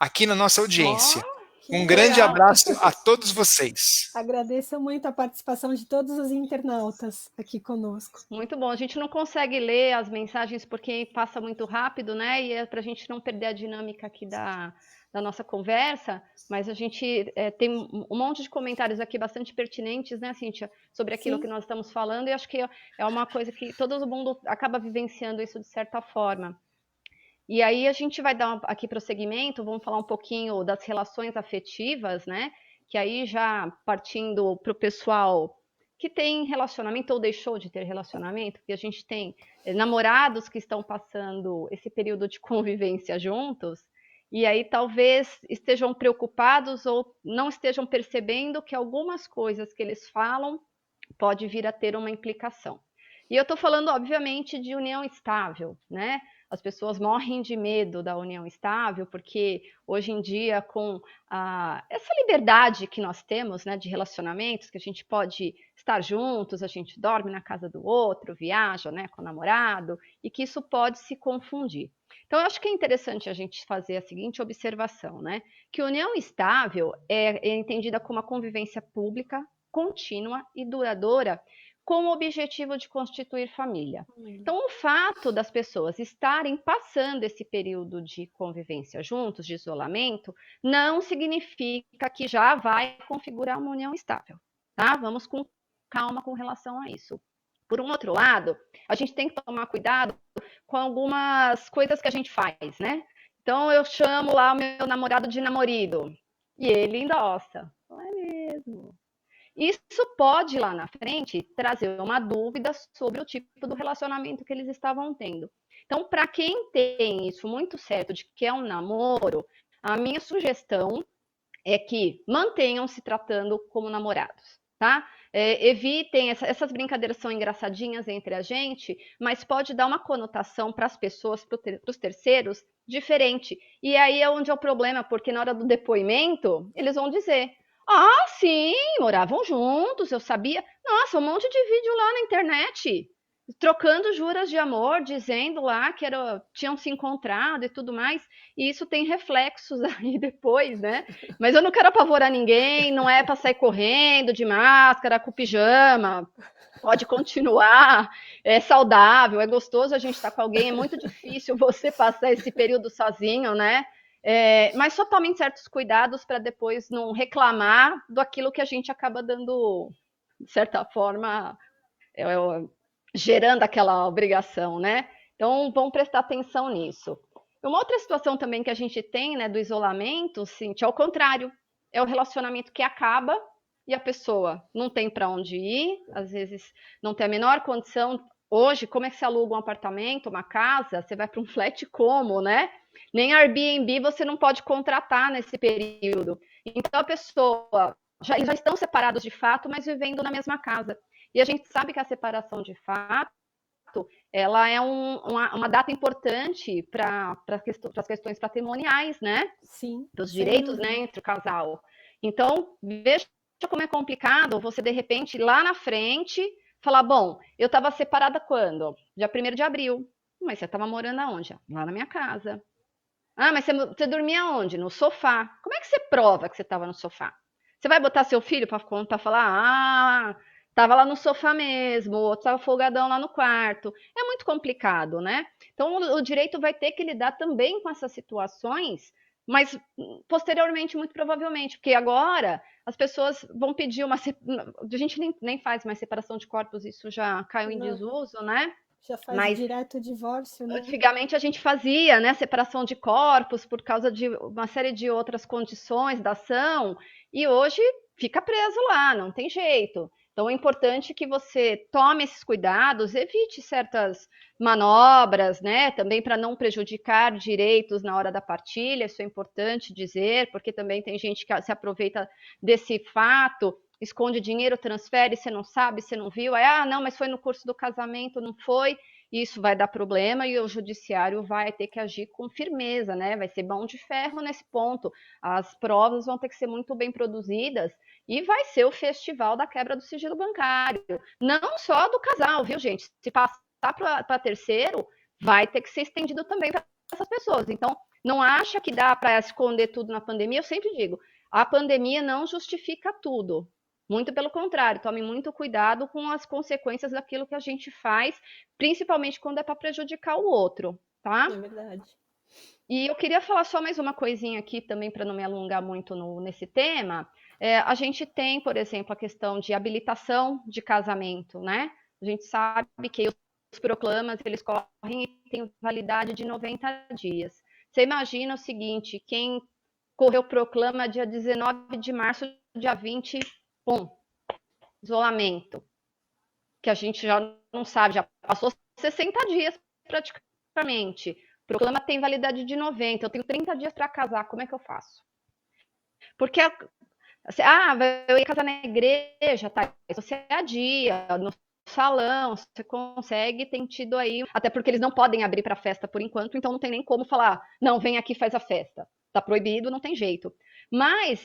aqui na nossa audiência. Um grande abraço a todos vocês. Agradeço muito a participação de todos os internautas aqui conosco. Muito bom. A gente não consegue ler as mensagens porque passa muito rápido, né? E é para a gente não perder a dinâmica aqui da nossa conversa, mas a gente tem um monte de comentários aqui bastante pertinentes, né, Cíntia, sobre aquilo que nós estamos falando, e acho que é uma coisa que todo mundo acaba vivenciando isso de certa forma. E aí a gente vai dar aqui prosseguimento, vamos falar um pouquinho das relações afetivas, né? Que aí já partindo para o pessoal que tem relacionamento ou deixou de ter relacionamento, porque a gente tem namorados que estão passando esse período de convivência juntos, e aí talvez estejam preocupados ou não estejam percebendo que algumas coisas que eles falam pode vir a ter uma implicação. E eu estou falando, obviamente, de união estável, né? As pessoas morrem de medo da união estável, porque hoje em dia, com essa liberdade que nós temos, né, de relacionamentos, que a gente pode estar juntos, a gente dorme na casa do outro, viaja, né, com o namorado, e que isso pode se confundir. Então, eu acho que é interessante a gente fazer a seguinte observação, né, que união estável é entendida como a convivência pública, contínua e duradoura, com o objetivo de constituir família. Então, o fato das pessoas estarem passando esse período de convivência juntos, de isolamento, não significa que já vai configurar uma união estável, tá? Vamos com calma com relação a isso. Por um outro lado, a gente tem que tomar cuidado com algumas coisas que a gente faz, né? Então, eu chamo lá o meu namorado de namorido, e ele endossa. Não é mesmo? Isso pode, lá na frente, trazer uma dúvida sobre o tipo do relacionamento que eles estavam tendo. Então, para quem tem isso muito certo de que é um namoro, a minha sugestão é que mantenham se tratando como namorados, tá? Evitem, essas brincadeiras são engraçadinhas entre a gente, mas pode dar uma conotação para as pessoas, para os terceiros, diferente. E aí é onde é o problema, porque na hora do depoimento, eles vão dizer: sim, moravam juntos, eu sabia. Nossa, um monte de vídeo lá na internet. trocando juras de amor, dizendo lá que tinham se encontrado e tudo mais, e isso tem reflexos aí depois, né? Mas eu não quero apavorar ninguém, não é para sair correndo de máscara, com pijama, pode continuar, é saudável, é gostoso a gente estar com alguém, é muito difícil você passar esse período sozinho, né? Mas só tomem certos cuidados para depois não reclamar daquilo que a gente acaba dando, de certa forma, gerando aquela obrigação, né? Então, vamos prestar atenção nisso. Uma outra situação também que a gente tem, né, do isolamento, Cíntia, é o contrário. É o relacionamento que acaba e a pessoa não tem para onde ir, às vezes não tem a menor condição. Hoje, como é que se aluga um apartamento, uma casa? Você vai para um flat como, né? Nem Airbnb você não pode contratar nesse período. Então, a pessoa já estão separados de fato, mas vivendo na mesma casa. E a gente sabe que a separação de fato, ela é uma data importante para as questões patrimoniais, né? Sim. Dos direitos, né, entre o casal. Então, veja como é complicado você, de repente, lá na frente, falar, bom, eu estava separada quando? Dia 1º de abril. Mas você estava morando aonde? Lá na minha casa. Ah, mas você dormia onde? No sofá. Como é que você prova que você estava no sofá? Você vai botar seu filho para falar, estava lá no sofá mesmo, ou estava folgadão lá no quarto. É muito complicado, né? Então, o direito vai ter que lidar também com essas situações, mas posteriormente, muito provavelmente, porque agora as pessoas vão pedir uma. A gente nem faz mais separação de corpos, isso já caiu em desuso, né? Já faz Mas direto o divórcio, né? antigamente a gente fazia, né, separação de corpos por causa de uma série de outras condições da ação, e hoje fica preso lá, não tem jeito. Então é importante que você tome esses cuidados, evite certas manobras, né, também para não prejudicar direitos na hora da partilha, isso é importante dizer, porque também tem gente que se aproveita desse fato, esconde dinheiro, transfere, você não sabe, você não viu, aí, não, mas foi no curso do casamento, não foi. Isso vai dar problema e o judiciário vai ter que agir com firmeza, né? Vai ser mão de ferro nesse ponto. As provas vão ter que ser muito bem produzidas e vai ser o festival da quebra do sigilo bancário. Não só do casal, viu, gente? Se passar para terceiro, vai ter que ser estendido também para essas pessoas. Então, não acha que dá para esconder tudo na pandemia? Eu sempre digo, a pandemia não justifica tudo. Muito pelo contrário, tome muito cuidado com as consequências daquilo que a gente faz, principalmente quando é para prejudicar o outro, tá? É verdade. E eu queria falar só mais uma coisinha aqui também, para não me alongar muito nesse tema. A gente tem, por exemplo, a questão de habilitação de casamento, né? A gente sabe que os proclamas, eles correm e têm validade de 90 dias. Você imagina o seguinte, quem correu proclama dia 19 de março, dia 20, isolamento, que a gente já não sabe, já passou 60 dias praticamente. O proclama tem validade de 90, eu tenho 30 dias para casar, como é que eu faço? Porque, eu ia casar na igreja, tá? Você adia, no salão, você consegue, tem tido aí, até porque eles não podem abrir para festa por enquanto, então não tem nem como falar, não, vem aqui, faz a festa. Tá proibido, não tem jeito. Mas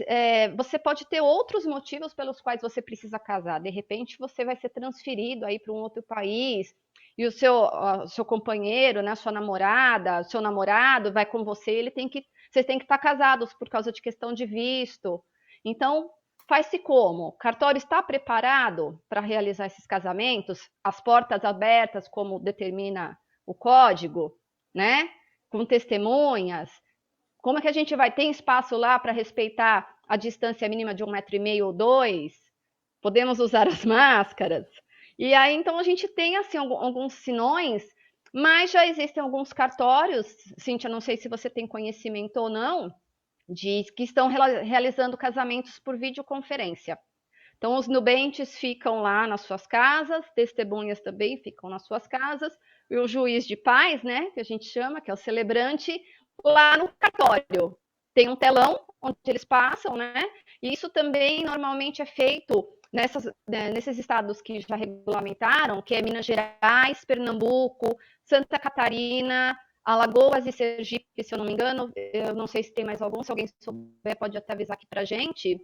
você pode ter outros motivos pelos quais você precisa casar. De repente, você vai ser transferido aí para um outro país e o seu companheiro, né, sua namorada, seu namorado vai com você, vocês têm que estar casados por causa de questão de visto. Então, faz-se como? O cartório está preparado para realizar esses casamentos? As portas abertas, como determina o código, né? Com testemunhas. Como é que a gente vai ter espaço lá para respeitar a distância mínima de 1,5 m ou 2? Podemos usar as máscaras? E aí, então, a gente tem, assim, alguns sinões, mas já existem alguns cartórios, Cíntia, não sei se você tem conhecimento ou não, que estão realizando casamentos por videoconferência. Então, os nubentes ficam lá nas suas casas, testemunhas também ficam nas suas casas, e o juiz de paz, né, que a gente chama, que é o celebrante, lá no cartório. Tem um telão onde eles passam, né? E isso também normalmente é feito nesses estados que já regulamentaram, que é Minas Gerais, Pernambuco, Santa Catarina, Alagoas e Sergipe, se eu não me engano. Eu não sei se tem mais algum, se alguém souber pode até avisar aqui pra gente.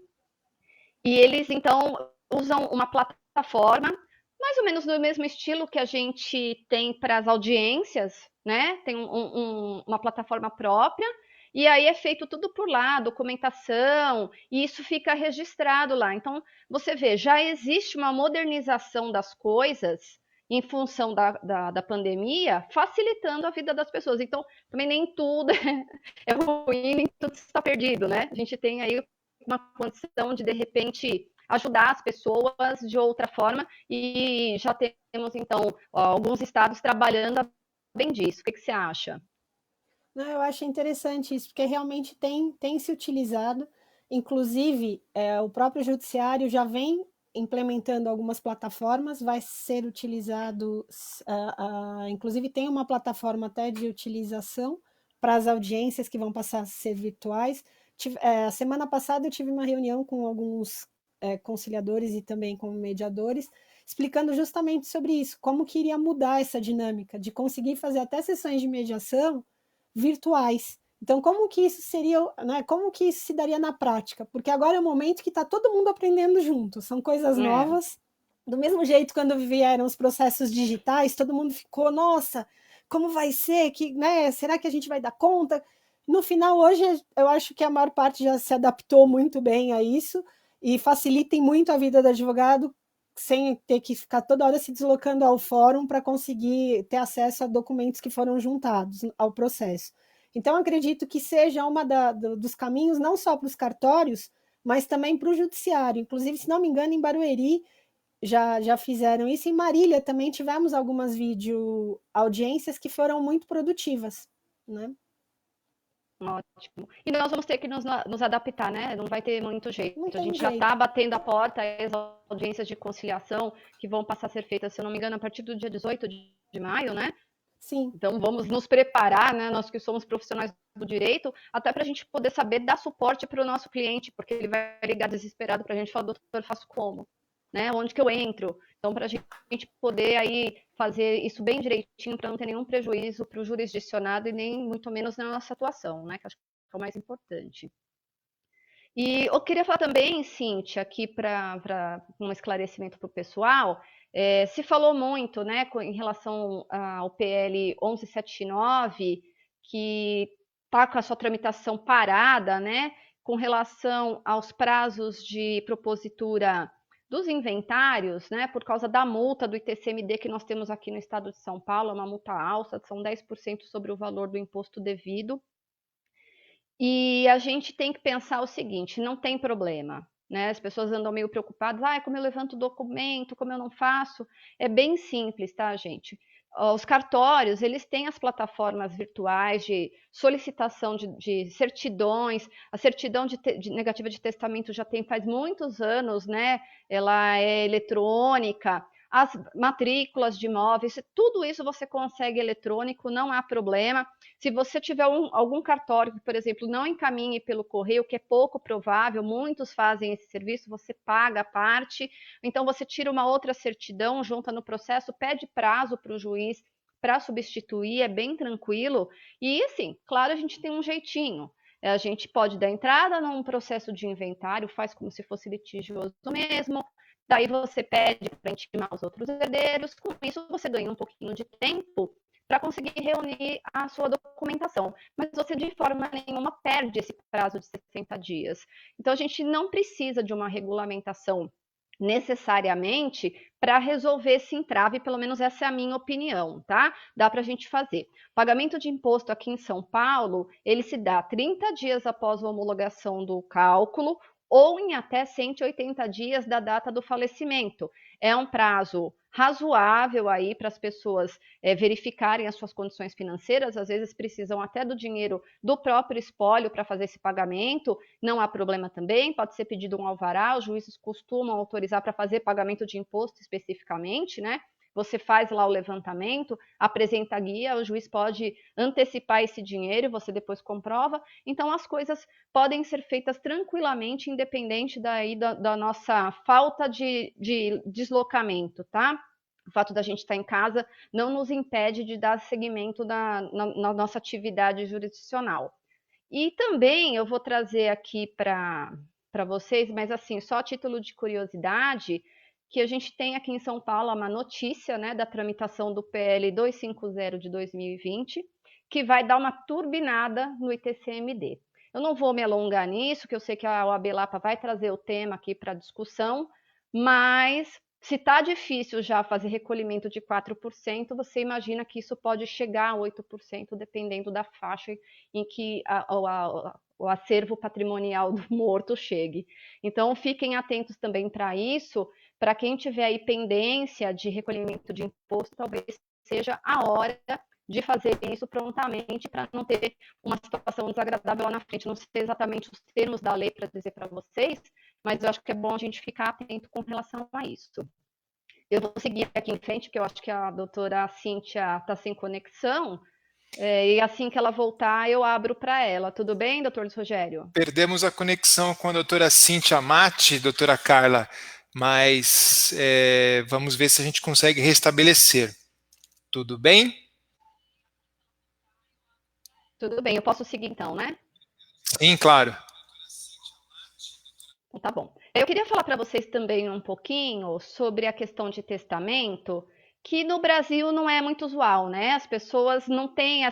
E eles, então, usam uma plataforma, mais ou menos do mesmo estilo que a gente tem para as audiências, né? Tem uma plataforma própria, e aí é feito tudo por lá, documentação, e isso fica registrado lá. Então, você vê, já existe uma modernização das coisas em função da pandemia, facilitando a vida das pessoas. Então, também nem tudo é ruim, nem tudo está perdido, né? A gente tem aí uma condição de repente, ajudar as pessoas de outra forma, e já temos, então, alguns estados trabalhando bem disso. O que você acha? Não, eu acho interessante isso, porque realmente tem se utilizado, inclusive o próprio judiciário já vem implementando algumas plataformas, vai ser utilizado, inclusive tem uma plataforma até de utilização para as audiências que vão passar a ser virtuais. A semana passada eu tive uma reunião com alguns conciliadores e também com mediadores, explicando justamente sobre isso, como que iria mudar essa dinâmica, de conseguir fazer até sessões de mediação virtuais. Então, como que isso seria, né, como que isso se daria na prática? Porque agora é o momento que está todo mundo aprendendo junto, são coisas novas. Do mesmo jeito, quando vieram os processos digitais, todo mundo ficou, nossa, como vai ser? Que, né, será que a gente vai dar conta? No final, hoje, eu acho que a maior parte já se adaptou muito bem a isso e facilitem muito a vida do advogado, sem ter que ficar toda hora se deslocando ao fórum para conseguir ter acesso a documentos que foram juntados ao processo. Então, acredito que seja uma dos caminhos, não só para os cartórios, mas também para o judiciário. Inclusive, se não me engano, em Barueri já fizeram isso. Em Marília também tivemos algumas vídeo audiências que foram muito produtivas, né? Ótimo. E nós vamos ter que nos adaptar, né? Não vai ter muito jeito. Não A tem gente já jeito. está batendo a porta, as audiências de conciliação que vão passar a ser feitas, se eu não me engano, a partir do dia 18 de maio, né? Sim. Então vamos nos preparar, né? Nós que somos profissionais do direito, até para a gente poder saber dar suporte para o nosso cliente, porque ele vai ligar desesperado para a gente e falar, doutor, faço como? Né? Onde que eu entro? Então, para a gente poder aí fazer isso bem direitinho, para não ter nenhum prejuízo para o jurisdicionado e nem muito menos na nossa atuação, né? Que acho que é o mais importante. E eu queria falar também, Cíntia, aqui para um esclarecimento para o pessoal, se falou muito, né, em relação ao PL 1179, que está com a sua tramitação parada, né, com relação aos prazos de propositura dos inventários, né, por causa da multa do ITCMD que nós temos aqui no estado de São Paulo, é uma multa alta, são 10% sobre o valor do imposto devido. E a gente tem que pensar o seguinte, não tem problema, né? As pessoas andam meio preocupadas, como eu levanto o documento, como eu não faço? É bem simples, tá, gente? Os cartórios, eles têm as plataformas virtuais de solicitação de certidões, a certidão de negativa de testamento já tem faz muitos anos, né? Ela é eletrônica, as matrículas de imóveis, tudo isso você consegue eletrônico, não há problema. Se você tiver algum cartório que, por exemplo, não encaminhe pelo correio, que é pouco provável, muitos fazem esse serviço, você paga a parte, então você tira uma outra certidão, junta no processo, pede prazo para o juiz para substituir, é bem tranquilo. E assim, claro, a gente tem um jeitinho. A gente pode dar entrada num processo de inventário, faz como se fosse litigioso mesmo, daí você pede para intimar os outros herdeiros, com isso você ganha um pouquinho de tempo para conseguir reunir a sua documentação. Mas você, de forma nenhuma, perde esse prazo de 60 dias. Então, a gente não precisa de uma regulamentação necessariamente para resolver esse entrave, pelo menos essa é a minha opinião, tá? Dá para a gente fazer. Pagamento de imposto aqui em São Paulo, ele se dá 30 dias após a homologação do cálculo, ou em até 180 dias da data do falecimento. É um prazo razoável aí para as pessoas verificarem as suas condições financeiras, às vezes precisam até do dinheiro do próprio espólio para fazer esse pagamento, não há problema também, pode ser pedido um alvará, os juízes costumam autorizar para fazer pagamento de imposto especificamente, né? Você faz lá o levantamento, apresenta a guia, o juiz pode antecipar esse dinheiro e você depois comprova. Então, as coisas podem ser feitas tranquilamente, independente da nossa falta de deslocamento, tá? O fato da gente estar em casa não nos impede de dar seguimento na nossa atividade jurisdicional. E também eu vou trazer aqui para vocês, mas assim, só a título de curiosidade, que a gente tem aqui em São Paulo uma notícia, né, da tramitação do PL 250 de 2020, que vai dar uma turbinada no ITCMD. Eu não vou me alongar nisso, que eu sei que a OAB Lapa vai trazer o tema aqui para discussão, mas se está difícil já fazer recolhimento de 4%, você imagina que isso pode chegar a 8%, dependendo da faixa em que o acervo patrimonial do morto chegue. Então, fiquem atentos também para isso. Para quem tiver aí pendência de recolhimento de imposto, talvez seja a hora de fazer isso prontamente para não ter uma situação desagradável lá na frente. Não sei exatamente os termos da lei para dizer para vocês, mas eu acho que é bom a gente ficar atento com relação a isso. Eu vou seguir aqui em frente, porque eu acho que a doutora Cíntia está sem conexão, e assim que ela voltar, eu abro para ela. Tudo bem, doutor Luiz Rogério? Perdemos a conexão com a doutora Cíntia Matti, doutora Carla, mas vamos ver se a gente consegue restabelecer. Tudo bem? Tudo bem, eu posso seguir então, né? Sim, claro. Então, tá bom. Eu queria falar para vocês também um pouquinho sobre a questão de testamento, que no Brasil não é muito usual, né? As pessoas não têm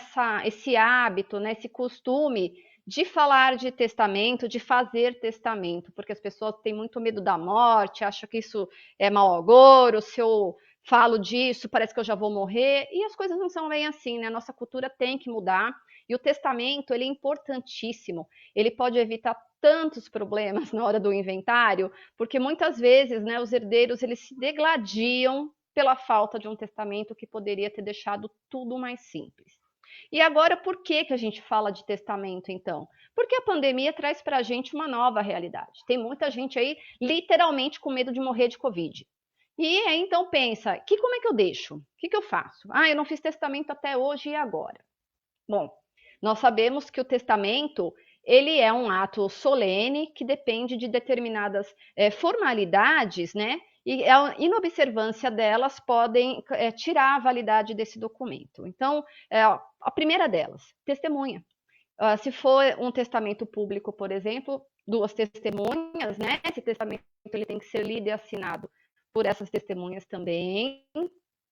esse hábito, né, esse costume de falar de testamento, de fazer testamento, porque as pessoas têm muito medo da morte, acham que isso é mau agouro, se eu falo disso, parece que eu já vou morrer, e as coisas não são bem assim, né? A nossa cultura tem que mudar, e o testamento, ele é importantíssimo, ele pode evitar tantos problemas na hora do inventário, porque muitas vezes, né, os herdeiros eles se degladiam pela falta de um testamento que poderia ter deixado tudo mais simples. E agora, por que a gente fala de testamento, então? Porque a pandemia traz para a gente uma nova realidade. Tem muita gente aí, literalmente, com medo de morrer de Covid. E aí, então, pensa, como é que eu deixo? O que eu faço? Ah, eu não fiz testamento até hoje, e agora? Bom, nós sabemos que o testamento ele é um ato solene que depende de determinadas formalidades, né? E a inobservância delas podem tirar a validade desse documento. Então, a primeira delas, testemunha. Se for um testamento público, por exemplo, 2 testemunhas, né? Esse testamento ele tem que ser lido e assinado por essas testemunhas também.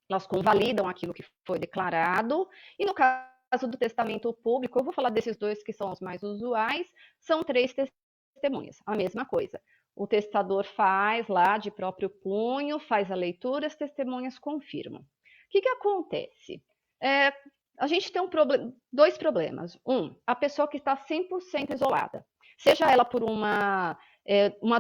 Elas convalidam aquilo que foi declarado. E no caso do testamento público, eu vou falar desses 2 que são os mais usuais, são 3 testemunhas, a mesma coisa. O testador faz lá de próprio punho, faz a leitura, as testemunhas confirmam. O que acontece? A gente tem 2 problemas. A pessoa que está 100% isolada, seja ela por uma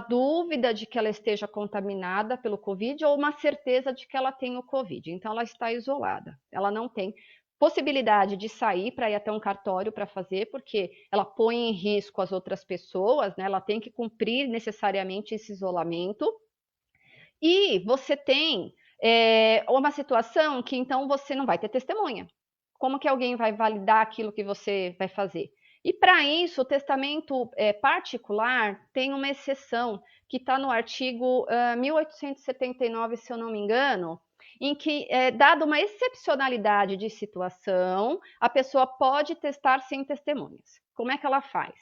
dúvida de que ela esteja contaminada pelo Covid ou uma certeza de que ela tem o Covid. Então, ela está isolada. Ela não tem possibilidade de sair para ir até um cartório para fazer, porque ela põe em risco as outras pessoas, né? Ela tem que cumprir necessariamente esse isolamento. E você tem uma situação que, então, você não vai ter testemunha. Como que alguém vai validar aquilo que você vai fazer? E para isso, o testamento particular tem uma exceção que está no artigo 1879, se eu não me engano, em que, dada uma excepcionalidade de situação, a pessoa pode testar sem testemunhas. Como é que ela faz?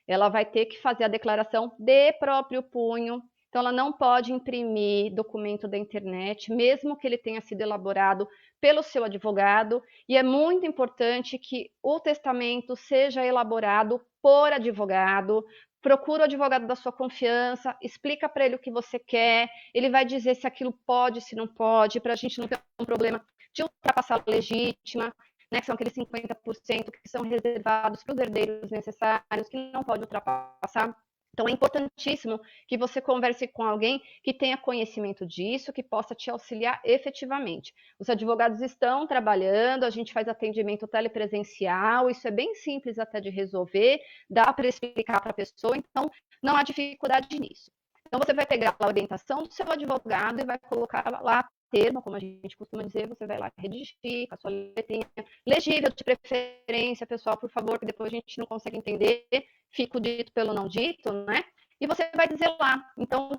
Ela vai ter que fazer a declaração de próprio punho. Então, ela não pode imprimir documento da internet, mesmo que ele tenha sido elaborado pelo seu advogado. E é muito importante que o testamento seja elaborado por advogado. Procura o advogado da sua confiança, explica para ele o que você quer, ele vai dizer se aquilo pode, se não pode, para a gente não ter um problema de ultrapassar a legítima, né, que são aqueles 50% que são reservados para os herdeiros necessários, que não pode ultrapassar. Então, é importantíssimo que você converse com alguém que tenha conhecimento disso, que possa te auxiliar efetivamente. Os advogados estão trabalhando, a gente faz atendimento telepresencial, isso é bem simples até de resolver, dá para explicar para a pessoa, então não há dificuldade nisso. Então, você vai pegar a orientação do seu advogado e vai colocar lá termo, como a gente costuma dizer, você vai lá redigir com a sua letrinha, legível de preferência, pessoal, por favor, que depois a gente não consegue entender, fica o dito pelo não dito, né? E você vai dizer lá, então,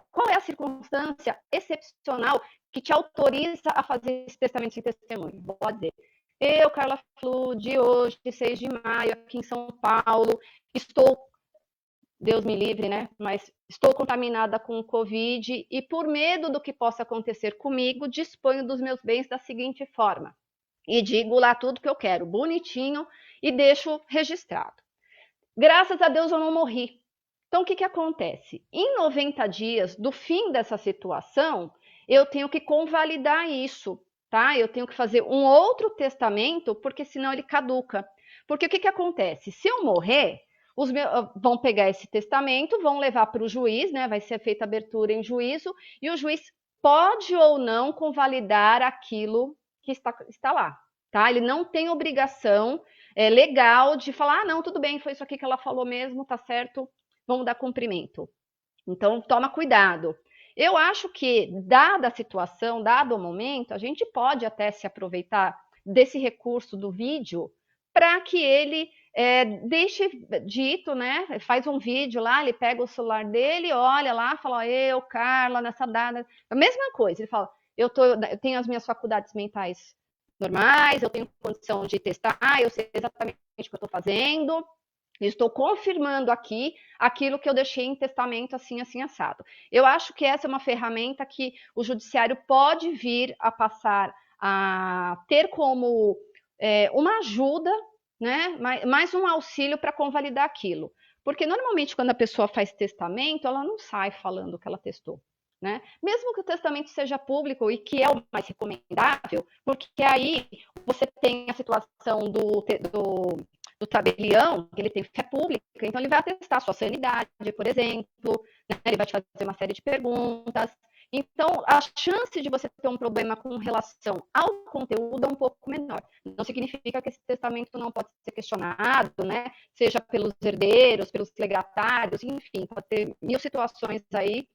qual é a circunstância excepcional que te autoriza a fazer esse testamento sem testemunho? Vou dizer, eu, Carla Flu, de hoje, 6 de maio, aqui em São Paulo, estou Deus me livre, né? Mas estou contaminada com o Covid e por medo do que possa acontecer comigo, disponho dos meus bens da seguinte forma. E digo lá tudo que eu quero, bonitinho, e deixo registrado. Graças a Deus eu não morri. Então, o que acontece? Em 90 dias do fim dessa situação, eu tenho que convalidar isso, tá? Eu tenho que fazer um outro testamento, porque senão ele caduca. Porque o que acontece? Se eu morrer, vão pegar esse testamento, vão levar para o juiz, né? Vai ser feita abertura em juízo, e o juiz pode ou não convalidar aquilo que está lá, tá? Ele não tem obrigação legal de falar, não, tudo bem, foi isso aqui que ela falou mesmo, tá certo, vamos dar cumprimento. Então, toma cuidado. Eu acho que, dada a situação, dado o momento, a gente pode até se aproveitar desse recurso do vídeo para que ele deixe dito, né? Faz um vídeo lá, ele pega o celular dele, olha lá, fala, eu, Carla, nessa data. A mesma coisa, ele fala, eu tenho as minhas faculdades mentais normais, eu tenho condição de testar, eu sei exatamente o que eu estou fazendo, estou confirmando aqui aquilo que eu deixei em testamento assim, assim, assado. Eu acho que essa é uma ferramenta que o judiciário pode vir a passar a ter como uma ajuda, né? Mais um auxílio para convalidar aquilo. Porque normalmente quando a pessoa faz testamento, ela não sai falando o que ela testou. Né? Mesmo que o testamento seja público e que é o mais recomendável, porque aí você tem a situação do tabelião, que ele tem fé pública, então ele vai atestar a sua sanidade, por exemplo, né? Ele vai te fazer uma série de perguntas. Então, a chance de você ter um problema com relação ao conteúdo é um pouco menor. Não significa que esse testamento não pode ser questionado, né? Seja pelos herdeiros, pelos legatários, enfim, pode ter mil situações aí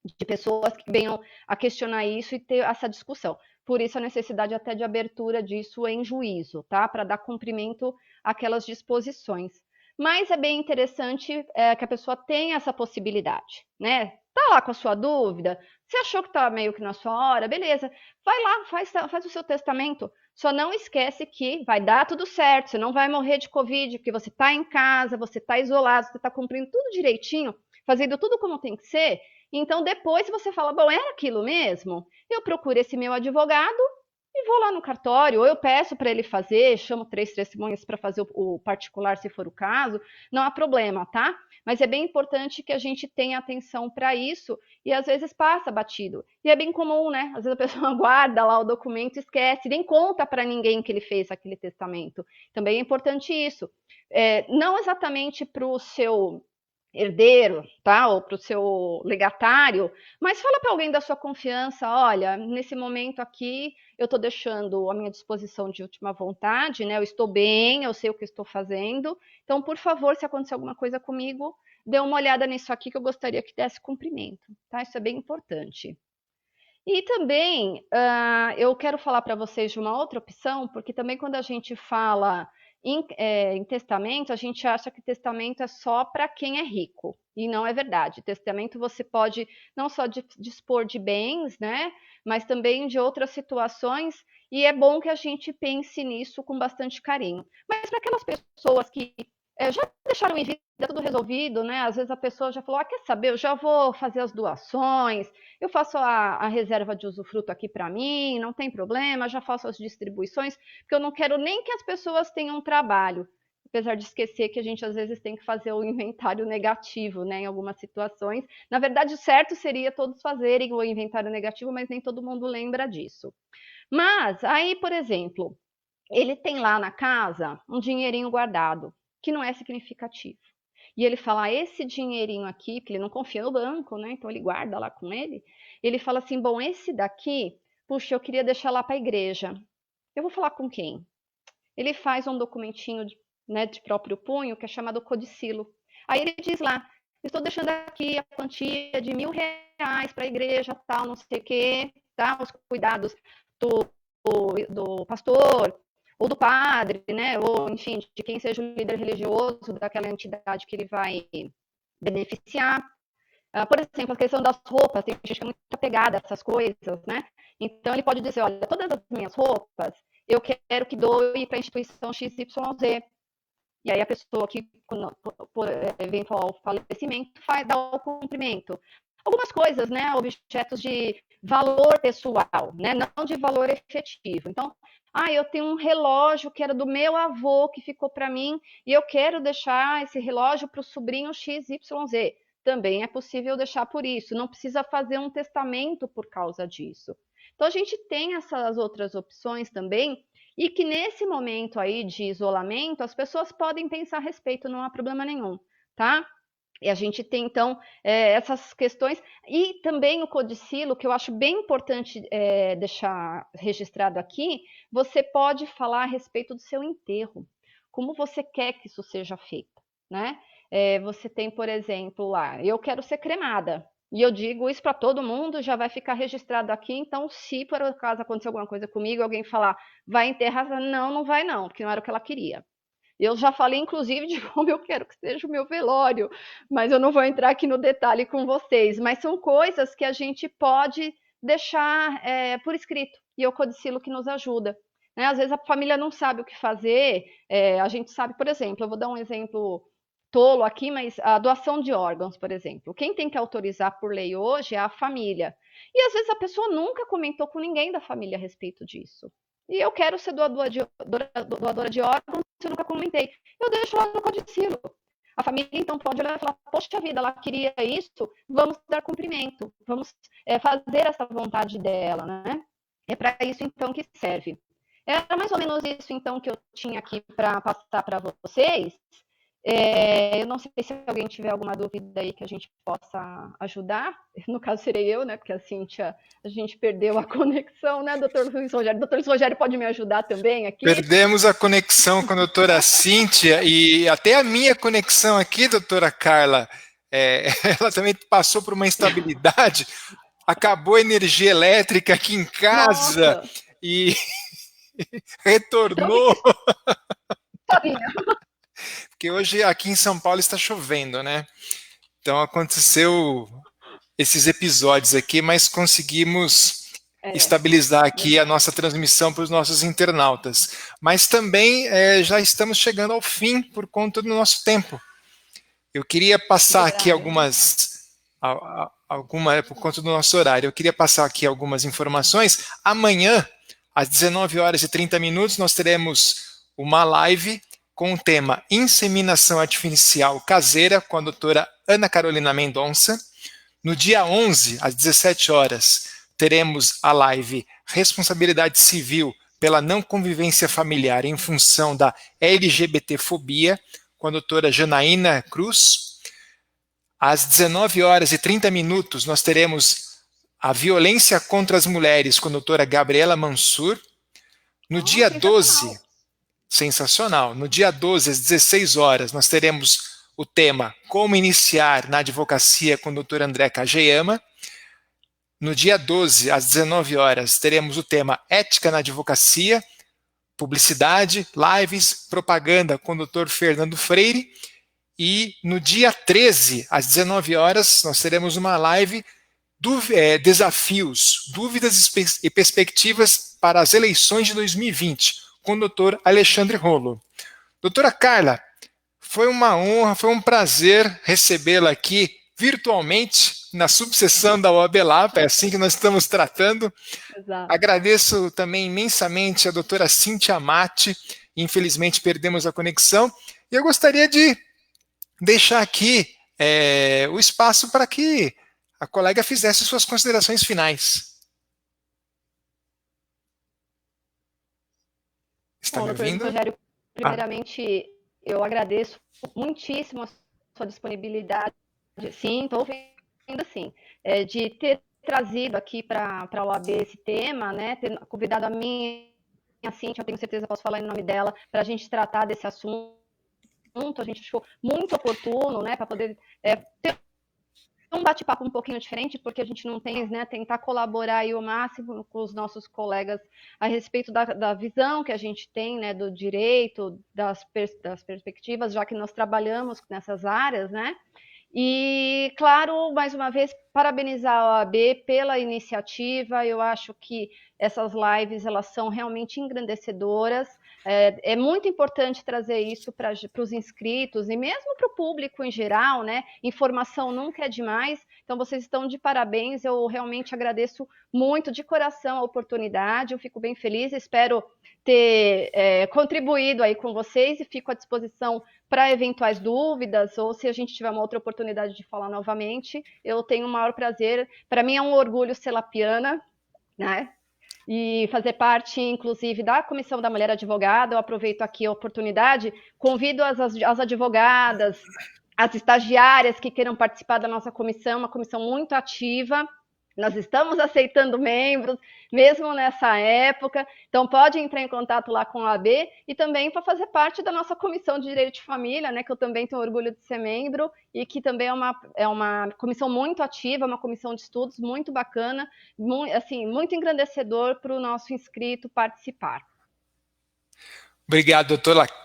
de pessoas que venham a questionar isso e ter essa discussão. Por isso a necessidade até de abertura disso em juízo, tá? Para dar cumprimento àquelas disposições. Mas é bem interessante que a pessoa tenha essa possibilidade, né? Tá lá com a sua dúvida, você achou que tá meio que na sua hora, beleza. Vai lá, faz o seu testamento. Só não esquece que vai dar tudo certo, você não vai morrer de Covid, porque você tá em casa, você tá isolado, você tá cumprindo tudo direitinho, fazendo tudo como tem que ser. Então, depois você fala, bom, era aquilo mesmo? Eu procuro esse meu advogado e vou lá no cartório, ou eu peço para ele fazer, chamo 3 testemunhas para fazer o particular, se for o caso, não há problema, tá? Mas é bem importante que a gente tenha atenção para isso e às vezes passa batido. E é bem comum, né? Às vezes a pessoa guarda lá o documento e esquece, nem conta para ninguém que ele fez aquele testamento. Também é importante isso. Não exatamente para o seu herdeiro, tá? Ou para o seu legatário, mas fala para alguém da sua confiança, olha, nesse momento aqui eu estou deixando a minha disposição de última vontade, né? Eu estou bem, eu sei o que estou fazendo, então, por favor, se acontecer alguma coisa comigo, dê uma olhada nisso aqui que eu gostaria que desse cumprimento, tá? Isso é bem importante. E também eu quero falar para vocês de uma outra opção, porque também quando a gente fala em testamento, a gente acha que testamento é só para quem é rico, e não é verdade. Testamento você pode não só dispor de bens, né, mas também de outras situações, e é bom que a gente pense nisso com bastante carinho. Mas para aquelas pessoas que já deixaram em vida tudo resolvido, né? Às vezes a pessoa já falou, quer saber, eu já vou fazer as doações, eu faço a reserva de usufruto aqui para mim, não tem problema, já faço as distribuições, porque eu não quero nem que as pessoas tenham trabalho, apesar de esquecer que a gente às vezes tem que fazer o inventário negativo, né, em algumas situações. Na verdade, o certo seria todos fazerem o inventário negativo, mas nem todo mundo lembra disso. Mas aí, por exemplo, ele tem lá na casa um dinheirinho guardado, que não é significativo. E ele fala, esse dinheirinho aqui, porque ele não confia no banco, né? Então ele guarda lá com ele. Ele fala assim, bom, esse daqui, puxa, eu queria deixar lá para a igreja. Eu vou falar com quem? Ele faz um documentinho de próprio punho, que é chamado codicilo. Aí ele diz lá, estou deixando aqui a quantia de R$1.000 para a igreja, tal, não sei o quê, tá? Os cuidados do pastor, ou do padre, né, ou enfim, de quem seja o líder religioso daquela entidade que ele vai beneficiar. Por exemplo, a questão das roupas, tem gente que é muito apegada a essas coisas, né? Então ele pode dizer, olha, todas as minhas roupas eu quero que doe para a instituição XYZ. E aí a pessoa que, por eventual falecimento, dá o cumprimento. Algumas coisas, né, objetos de valor pessoal, né, não de valor efetivo. Então, eu tenho um relógio que era do meu avô, que ficou para mim, e eu quero deixar esse relógio para o sobrinho XYZ. Também é possível deixar por isso, não precisa fazer um testamento por causa disso. Então, a gente tem essas outras opções também, e que nesse momento aí de isolamento, as pessoas podem pensar a respeito, não há problema nenhum, tá? E a gente tem, então, essas questões. E também o codicilo, que eu acho bem importante deixar registrado aqui, você pode falar a respeito do seu enterro. Como você quer que isso seja feito, né? Você tem, por exemplo, lá, eu quero ser cremada. E eu digo isso para todo mundo, já vai ficar registrado aqui. Então, se por acaso acontecer alguma coisa comigo, alguém falar, vai enterrar, não, não vai não, porque não era o que ela queria. Eu já falei, inclusive, de como eu quero que seja o meu velório, mas eu não vou entrar aqui no detalhe com vocês. Mas são coisas que a gente pode deixar por escrito, e é o codicilo que nos ajuda. Né? Às vezes a família não sabe o que fazer, a gente sabe, por exemplo, eu vou dar um exemplo tolo aqui, mas a doação de órgãos, por exemplo. Quem tem que autorizar por lei hoje é a família. E às vezes a pessoa nunca comentou com ninguém da família a respeito disso. E eu quero ser doadora de órgãos, eu nunca comentei. Eu deixo lá no codicilo. A família, então, pode olhar e falar, poxa vida, ela queria isso, vamos dar cumprimento, vamos fazer essa vontade dela, né? É para isso, então, que serve. Era mais ou menos isso, então, que eu tinha aqui para passar para vocês. Eu não sei se alguém tiver alguma dúvida aí que a gente possa ajudar. No caso, serei eu, né? Porque a Cíntia, a gente perdeu a conexão, né, doutor Luiz Rogério? Doutor Luiz Rogério pode me ajudar também aqui? Perdemos a conexão com a doutora Cíntia e até a minha conexão aqui, doutora Carla, ela também passou por uma instabilidade. Acabou a energia elétrica aqui em casa. Nossa. E retornou. Porque hoje aqui em São Paulo está chovendo, né? Então aconteceu esses episódios aqui, mas conseguimos estabilizar aqui a nossa transmissão para os nossos internautas. Mas também já estamos chegando ao fim por conta do nosso tempo. Eu queria passar aqui por conta do nosso horário, eu queria passar aqui algumas informações. Amanhã, às 19h30, nós teremos uma live com o tema Inseminação Artificial Caseira, com a doutora Ana Carolina Mendonça. No dia 11, às 17 horas, teremos a live Responsabilidade Civil pela Não Convivência Familiar em função da LGBTfobia, com a doutora Janaína Cruz. Às 19h30, nós teremos a Violência contra as Mulheres, com a doutora Gabriela Mansur. No dia 12, sensacional, no dia 12, às 16 horas, nós teremos o tema Como Iniciar na Advocacia com o Dr. André Kageyama. No dia 12, às 19 horas, teremos o tema Ética na Advocacia, Publicidade, Lives, Propaganda com o Dr. Fernando Freire. E no dia 13, às 19 horas, nós teremos uma live Desafios, Dúvidas e Perspectivas para as Eleições de 2020, com o Dr. Alexandre Rolo. Doutora Carla, foi uma honra, foi um prazer recebê-la aqui virtualmente na subseção da OAB Lapa, é assim que nós estamos tratando. Exato. Agradeço também imensamente a doutora Cíntia Matti, infelizmente perdemos a conexão, e eu gostaria de deixar aqui o espaço para que a colega fizesse suas considerações finais. Está me ouvindo? Rogério, primeiramente, eu agradeço muitíssimo a sua disponibilidade. Sim, estou ouvindo sim. De ter trazido aqui para a OAB esse tema, né? Ter convidado a mim, a Cíntia, eu tenho certeza que posso falar em nome dela, para a gente tratar desse assunto. A gente achou muito oportuno, né? Para poder ter um bate-papo um pouquinho diferente, porque a gente não tem, né, tentar colaborar aí o máximo com os nossos colegas a respeito da visão que a gente tem, né, do direito, das perspectivas, já que nós trabalhamos nessas áreas, né, E, claro, mais uma vez, parabenizar a OAB pela iniciativa. Eu acho que essas lives elas são realmente engrandecedoras. É muito importante trazer isso para os inscritos e mesmo para o público em geral, né? Informação nunca é demais. Então, vocês estão de parabéns. Eu realmente agradeço muito de coração a oportunidade. Eu fico bem feliz. Espero ter contribuído aí com vocês e fico à disposição para eventuais dúvidas ou se a gente tiver uma outra oportunidade de falar novamente. Eu tenho o maior prazer. Para mim é um orgulho ser lapiana, né? E fazer parte, inclusive, da Comissão da Mulher Advogada. Eu aproveito aqui a oportunidade, convido as advogadas, as estagiárias que queiram participar da nossa comissão, uma comissão muito ativa. Nós estamos aceitando membros, mesmo nessa época, então pode entrar em contato lá com a OAB e também para fazer parte da nossa Comissão de Direito de Família, né, que eu também tenho orgulho de ser membro e que também é uma comissão muito ativa, uma comissão de estudos muito bacana, muito engrandecedor para o nosso inscrito participar. Obrigado,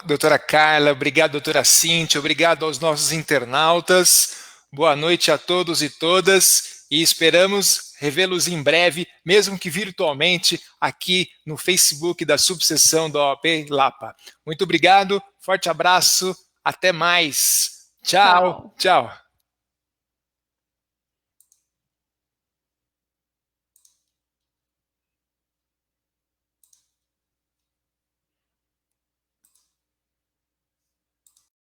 doutora Carla, obrigado, doutora Cíntia, obrigado aos nossos internautas, boa noite a todos e todas. E esperamos revê-los em breve, mesmo que virtualmente, aqui no Facebook da subseção da OAB Lapa. Muito obrigado, forte abraço, até mais. Tchau, tchau.